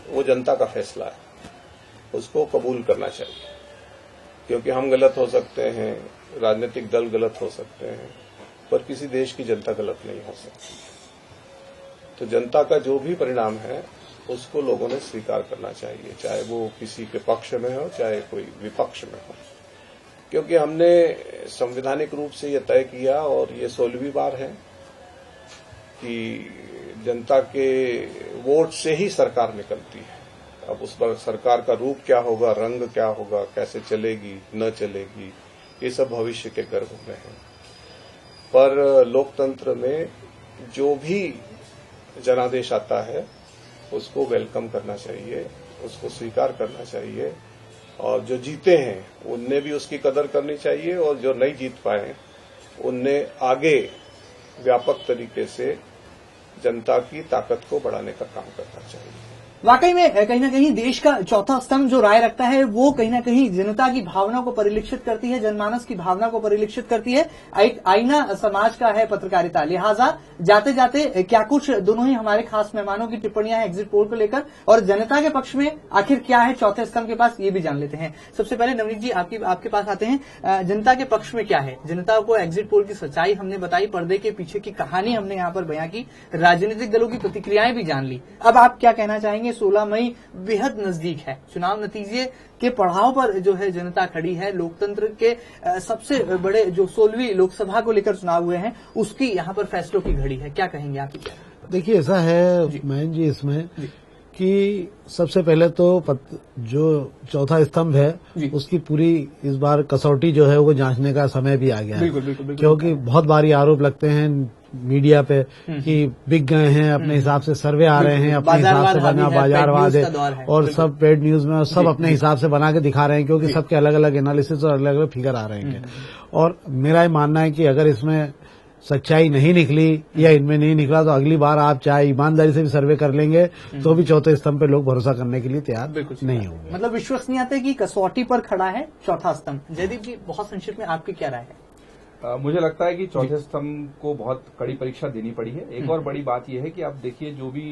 वो जनता का फैसला है, उसको कबूल करना चाहिए। क्योंकि हम गलत हो सकते हैं, राजनीतिक दल गलत हो सकते हैं, पर किसी देश की जनता गलत नहीं हो सकती। तो जनता का जो भी परिणाम है उसको लोगों ने स्वीकार करना चाहिए, चाहे वो किसी के पक्ष में हो, चाहे कोई विपक्ष में हो। क्योंकि हमने संवैधानिक रूप से ये तय किया और ये 16वीं बार है कि जनता के वोट से ही सरकार निकलती है। अब उस पर सरकार का रूप क्या होगा, रंग क्या होगा, कैसे चलेगी न चलेगी, ये सब भविष्य के गर्भ में है। पर लोकतंत्र में जो भी जनादेश आता है उसको वेलकम करना चाहिए, उसको स्वीकार करना चाहिए और जो जीते हैं उनने भी उसकी कदर करनी चाहिए और जो नहीं जीत पाए उनने आगे व्यापक तरीके से जनता की ताकत को बढ़ाने का काम करना चाहिए। वाकई में कहीं ना कहीं देश का चौथा स्तंभ जो राय रखता है वो कहीं ना कहीं जनता की भावना को परिलक्षित करती है, जनमानस की भावना को परिलक्षित करती है। एक आईना समाज का है पत्रकारिता। लिहाजा जाते जाते क्या कुछ दोनों ही हमारे खास मेहमानों की टिप्पणियां हैं एग्जिट पोल को लेकर और जनता के पक्ष में आखिर क्या है चौथे स्तंभ के पास, ये भी जान लेते हैं। सबसे पहले नवनीत जी आपके पास आते हैं। जनता के पक्ष में क्या है? जनता को एग्जिट पोल की सच्चाई हमने बताई, पर्दे के पीछे की कहानी हमने यहाँ पर बयां की, राजनीतिक दलों की प्रतिक्रियाएं भी जान ली। अब आप क्या कहना चाहेंगे? 16 मई बेहद नजदीक है, चुनाव नतीजे के पड़ाव पर जो है जनता खड़ी है। लोकतंत्र के सबसे बड़े जो 16वीं लोकसभा को लेकर चुनाव हुए हैं उसकी यहाँ पर फैसलों की घड़ी है, क्या कहेंगे आप? देखिए ऐसा है महेंद्र जी इसमें कि सबसे पहले तो जो चौथा स्तंभ है उसकी पूरी इस बार कसौटी जो है वो जांचने का समय भी आ गया है। बिल्कुल, क्योंकि बहुत बारी आरोप लगते हैं मीडिया पे कि बिक गए हैं, अपने हिसाब से सर्वे आ रहे हैं, अपने हिसाब से बना बाजारवाद है और सब पेड न्यूज में सब अपने हिसाब से बना के दिखा रहे हैं क्योंकि सबके अलग अलग एनालिसिस और अलग अलग फिगर आ रहे हैं। और मेरा ये मानना है कि अगर इसमें सच्चाई नहीं निकली या इनमें नहीं निकला तो अगली बार आप चाहे ईमानदारी से भी सर्वे कर लेंगे तो भी चौथे स्तंभ पे लोग भरोसा करने के लिए तैयार नहीं होंगे। मतलब विश्वसनीयता की कसौटी पर खड़ा है चौथा स्तंभ। जयदीप जी, बहुत संक्षिप्त में आपकी क्या राय है? मुझे लगता है कि चौथे स्तंभ को बहुत कड़ी परीक्षा देनी पड़ी है। एक और बड़ी बात यह है कि आप देखिए जो भी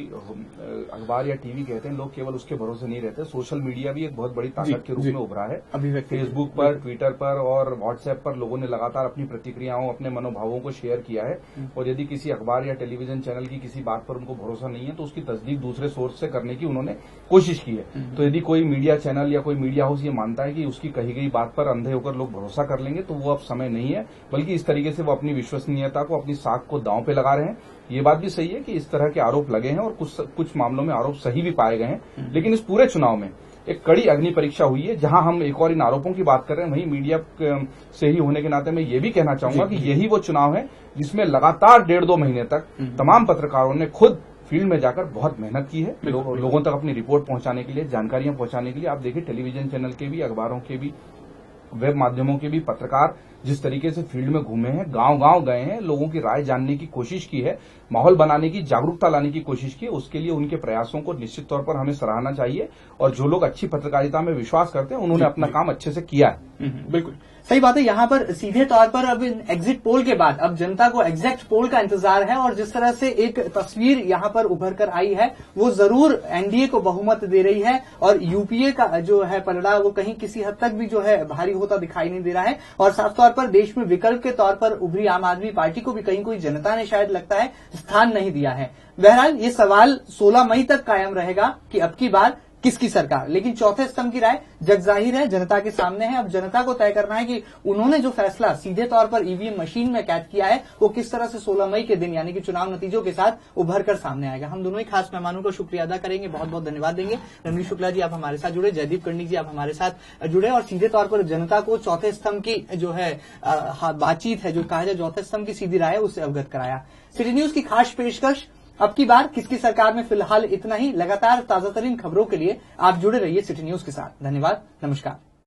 अखबार या टीवी कहते हैं लोग केवल उसके भरोसे नहीं रहते। सोशल मीडिया भी एक बहुत बड़ी ताकत के रूप में उभरा है। फेसबुक पर, ट्विटर पर और व्हाट्सएप पर लोगों ने लगातार अपनी प्रतिक्रियाओं, अपने मनोभावों को शेयर किया है और यदि किसी अखबार या टेलीविजन चैनल की किसी बात पर उनको भरोसा नहीं है तो उसकी तस्दीक दूसरे सोर्स से करने की उन्होंने कोशिश की है। तो यदि कोई मीडिया चैनल या कोई मीडिया हाउस ये मानता है कि उसकी कही गई बात पर अंधे होकर लोग भरोसा कर लेंगे तो वो अब समय नहीं है, बल्कि इस तरीके से वो अपनी विश्वसनीयता को, अपनी साख को दांव पे लगा रहे हैं। ये बात भी सही है कि इस तरह के आरोप लगे हैं और कुछ मामलों में आरोप सही भी पाए गए हैं। लेकिन इस पूरे चुनाव में एक कड़ी अग्नि परीक्षा हुई है। जहां हम एक और इन आरोपों की बात कर रहे हैं वहीं मीडिया से ही होने के नाते मैं ये भी कहना चाहूंगा कि यही वो चुनाव है जिसमें लगातार 1.5-2 महीने तक तमाम पत्रकारों ने खुद फील्ड में जाकर बहुत मेहनत की है लोगों तक अपनी रिपोर्ट पहुंचाने के लिए, जानकारियां पहुंचाने के लिए। आप देखिए टेलीविजन चैनल के भी, अखबारों के भी, वेब माध्यमों के भी पत्रकार जिस तरीके से फील्ड में घूमे हैं, गांव-गांव गए हैं, लोगों की राय जानने की कोशिश की है, माहौल बनाने की, जागरूकता लाने की कोशिश की है, उसके लिए उनके प्रयासों को निश्चित तौर पर हमें सराहना चाहिए। और जो लोग अच्छी पत्रकारिता में विश्वास करते हैं उन्होंने अपना काम अच्छे से किया है। बिल्कुल सही बात है। यहाँ पर सीधे तौर पर अब एग्जिट पोल के बाद अब जनता को एग्जैक्ट पोल का इंतजार है और जिस तरह से एक तस्वीर यहाँ पर उभर कर आई है वो जरूर एनडीए को बहुमत दे रही है और यूपीए का जो है पलड़ा वो कहीं किसी हद तक भी जो है भारी होता दिखाई नहीं दे रहा है। और साफ तौर पर देश में विकल्प के तौर पर उभरी आम आदमी पार्टी को भी कहीं कोई जनता ने शायद लगता है स्थान नहीं दिया है। बहरहाल ये सवाल 16 मई तक कायम रहेगा कि अब की बार किसकी सरकार, लेकिन चौथे स्तंभ की राय जगजाहिर है, जनता के सामने है। अब जनता को तय करना है कि उन्होंने जो फैसला सीधे तौर पर ईवीएम मशीन में कैद किया है वो किस तरह से 16 मई के दिन यानी कि चुनाव नतीजों के साथ उभर कर सामने आएगा। हम दोनों ही खास मेहमानों का शुक्रिया अदा करेंगे, बहुत बहुत धन्यवाद देंगे। रणवीर शुक्ला जी आप हमारे साथ जुड़े, जयदीप कर्णिक जी आप हमारे साथ जुड़े और सीधे तौर पर जनता को चौथे स्तंभ की जो है बातचीत है, जो कहा जाए चौथे स्तंभ की सीधी राय है, उससे अवगत कराया। सिटी न्यूज की खास पेशकश अब की बार किसकी सरकार में फिलहाल इतना ही। लगातार ताजा तरीन खबरों के लिए आप जुड़े रहिए सिटी न्यूज के साथ। धन्यवाद, नमस्कार।